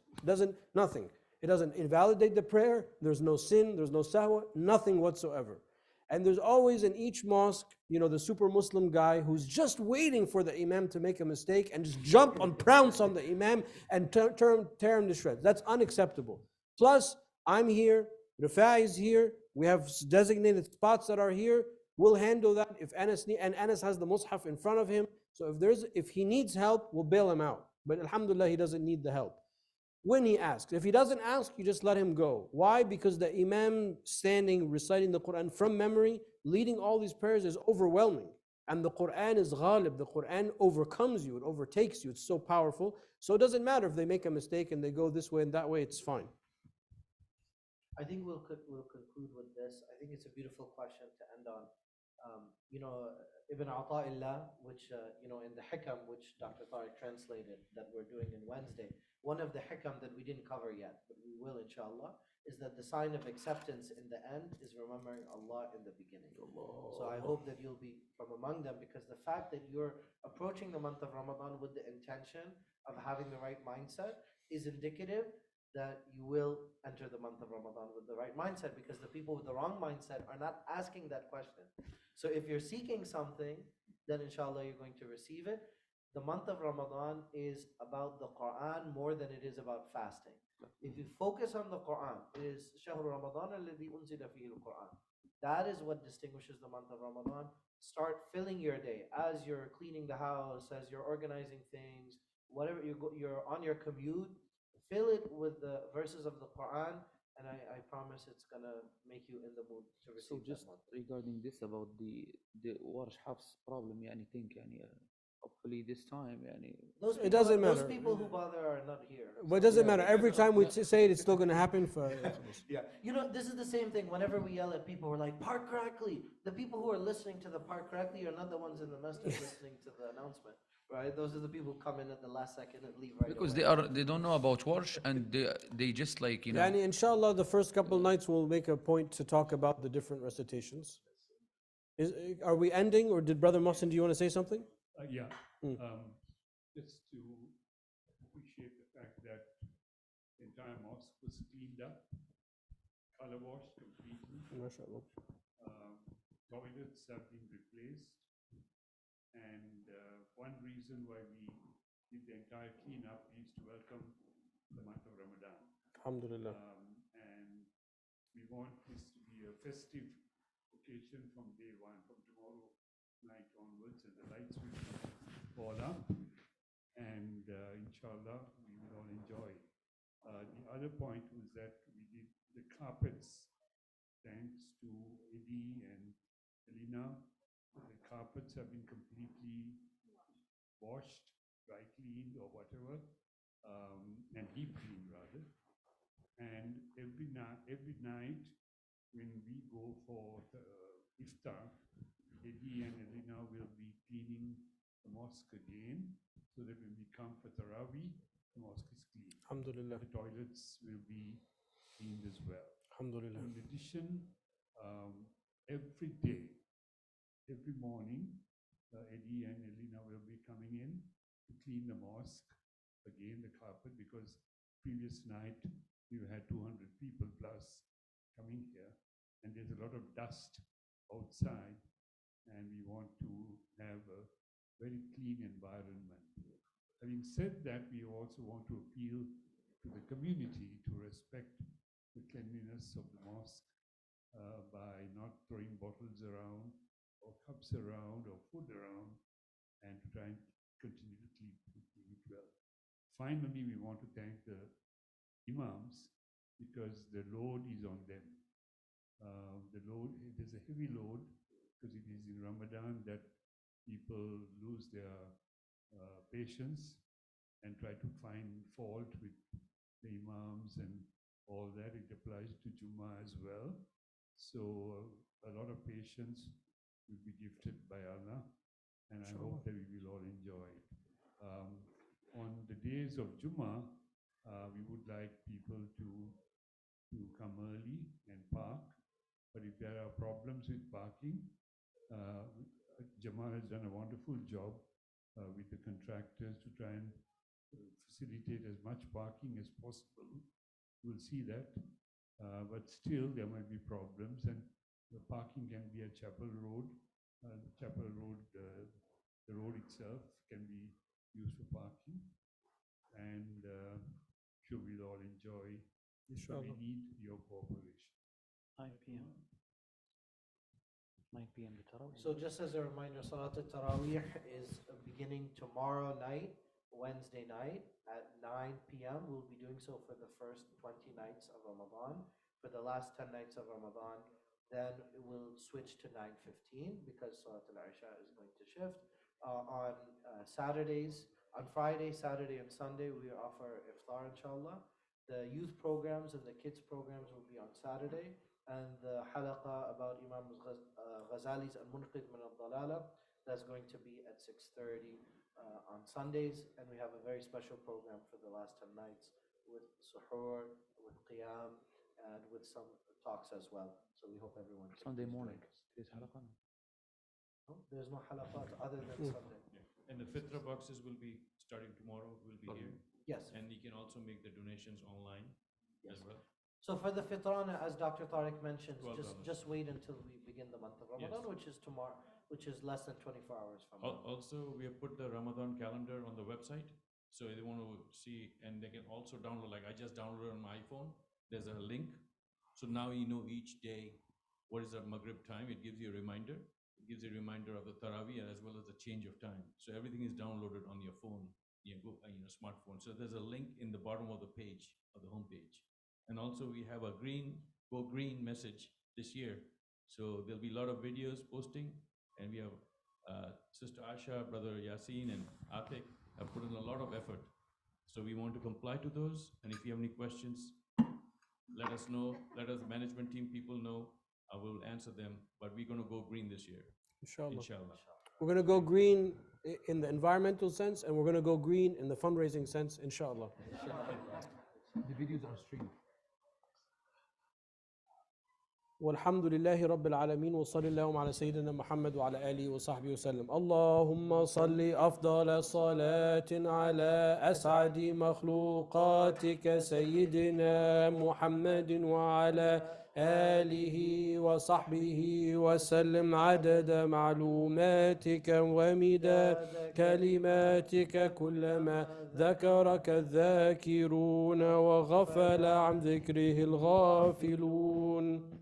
Nothing. It doesn't invalidate the prayer, there's no sin, there's no sahwa, nothing whatsoever. And there's always in each mosque, the super Muslim guy who's just waiting for the Imam to make a mistake and just jump and pounce on the Imam and tear him to shreds. That's unacceptable. Plus, I'm here, Rafai is here, we have designated spots that are here. We'll handle that if Anas has the Mus'haf in front of him. So if he needs help, we'll bail him out. But alhamdulillah, he doesn't need the help. When he asks. If he doesn't ask, you just let him go. Why? Because the Imam standing, reciting the Quran from memory, leading all these prayers is overwhelming. And the Quran is ghalib. The Quran overcomes you, it overtakes you. It's so powerful. So it doesn't matter if they make a mistake and they go this way and that way, it's fine. I think we'll conclude with this. I think it's a beautiful question to end on. Ibn Ata'illah, which, in the Hikam, which Dr. Tariq translated, that we're doing in Wednesday, one of the Hikam that we didn't cover yet, but we will inshallah, is that the sign of acceptance in the end is remembering Allah in the beginning. So I hope that you'll be from among them, because the fact that you're approaching the month of Ramadan with the intention of having the right mindset is indicative that you will enter the month of Ramadan with the right mindset, because the people with the wrong mindset are not asking that question. So if you're seeking something, then inshallah you're going to receive it. The month of Ramadan is about the Quran more than it is about fasting. If you focus on the Quran, it is شهر رمضان الذي أنزل فيه القرآن. That is what distinguishes the month of Ramadan. Start filling your day as you're cleaning the house, as you're organizing things, whatever you're on your commute. Fill it with the verses of the Quran, and I promise it's gonna make you in the mood to So receive just that month. regarding this about the warsh hafs problem, hopefully this time, It doesn't Those matter. people who bother are not here. But it doesn't matter. Every time we say it, it's still going to happen. Yeah. This is the same thing. Whenever we yell at people, we're like, park correctly. The people who are listening to the park correctly are not the ones in the masjid listening to the announcement, right? Those are the people who come in at the last second and leave right because away. they don't know about warsh, and they just Yani, inshallah, the first couple nights we'll make a point to talk about the different recitations. Are we ending, or did Brother Mohsin, do you want to say something? Yeah. Just to appreciate the fact that the entire mosque was cleaned up, color washed completely. MashaAllah. Toilets have been replaced. And one reason why we did the entire cleanup is to welcome the month of Ramadan. Alhamdulillah. And we want this to be a festive occasion from day one, from tomorrow night onwards, and the lights will fall up. And inshallah, we will all enjoy. The other point was that we did the carpets, thanks to Eddie and Elena. The carpets have been completely washed, dry cleaned or whatever, and deep cleaned rather. And every night when we go for the iftar, Eddie and Elena will be cleaning the mosque again. so that when we come for Taraweeh, the mosque is clean. Alhamdulillah. The toilets will be cleaned as well. Alhamdulillah. In addition, every day, every morning, Eddie and Elena will be coming in to clean the mosque, again the carpet, because previous night we had 200 people plus coming here, and there's a lot of dust outside, and we want to have a very clean environment. Having said that, we also want to appeal to the community to respect the cleanliness of the mosque by not throwing bottles around or cups around or food around, and to try and continue to keep it well. Finally, we want to thank the Imams because the load is on them. It is a heavy load because it is in Ramadan that people lose their patience and try to find fault with the Imams and all that. It applies to Jummah as well. So a lot of patience will be gifted by Allah, and I hope that we will all enjoy it. On the days of Jummah, we would like people to come early and park, but if there are problems with parking, Jamal has done a wonderful job with the contractors to try and facilitate as much parking as possible. We'll see that, but still there might be problems, and the parking can be at Chapel Road. Chapel Road, the road itself can be used for parking, and sure we'll all enjoy. So we need your cooperation. 9 p.m. 9 p.m. the Tarawih. So just as a reminder, Salat al-Taraweeh is beginning tomorrow night, Wednesday night at 9 p.m. We'll be doing so for the first 20 nights of Ramadan. For the last 10 nights of Ramadan, then it will switch to 9:15 because Salat al-Isha is going to shift. On Saturdays, on Friday, Saturday, and Sunday, we offer iftar, inshallah. The youth programs and the kids programs will be on Saturday, and the halaqa about Imam Ghazali's Al-Munqidh min al-Dalala, that's going to be at 6:30 on Sundays, and we have a very special program for the last 10 nights with suhoor, with qiyam, and with some talks as well. So we hope everyone can Sunday please morning. join us. Today's halaqah. No, there's no halaqat other than Sunday. And the fitra boxes will be starting tomorrow, will be here. Yes. And you can also make the donations online as well. So for the fitrana, as Dr. Tariq mentioned, $12. just wait until we begin the month of Ramadan, Yes. which is tomorrow, which is less than 24 hours from now. Also, we have put the Ramadan calendar on the website. So if they want to see, and they can also download, like I just downloaded on my iPhone, there's a link. So now you know each day what is the Maghrib time. It gives you a reminder. It gives you a reminder of the Taraweeh as well as the change of time. So everything is downloaded on your phone, smartphone. So there's a link in the bottom of the page, of the home page. And also we have a go green message this year. So there'll be a lot of videos posting, and we have Sister Asha, Brother Yasin, and Atik have put in a lot of effort. So we want to comply to those, and if you have any questions, let us know, let us management team people know. I will answer them, but we're going to go green this year. Inshallah. Inshallah. We're going to go green in the environmental sense, and we're going to go green in the fundraising sense, inshallah. The videos are streamed. والحمد لله رب العالمين وصلى اللهم على سيدنا محمد وعلى آله وصحبه وسلم. اللهم صل أفضل صلاة على أسعد مخلوقاتك سيدنا محمد وعلى آله وصحبه وسلم عدد معلوماتك ومداد كلماتك كلما ذكرك الذاكرون وغفل عن ذكره الغافلون.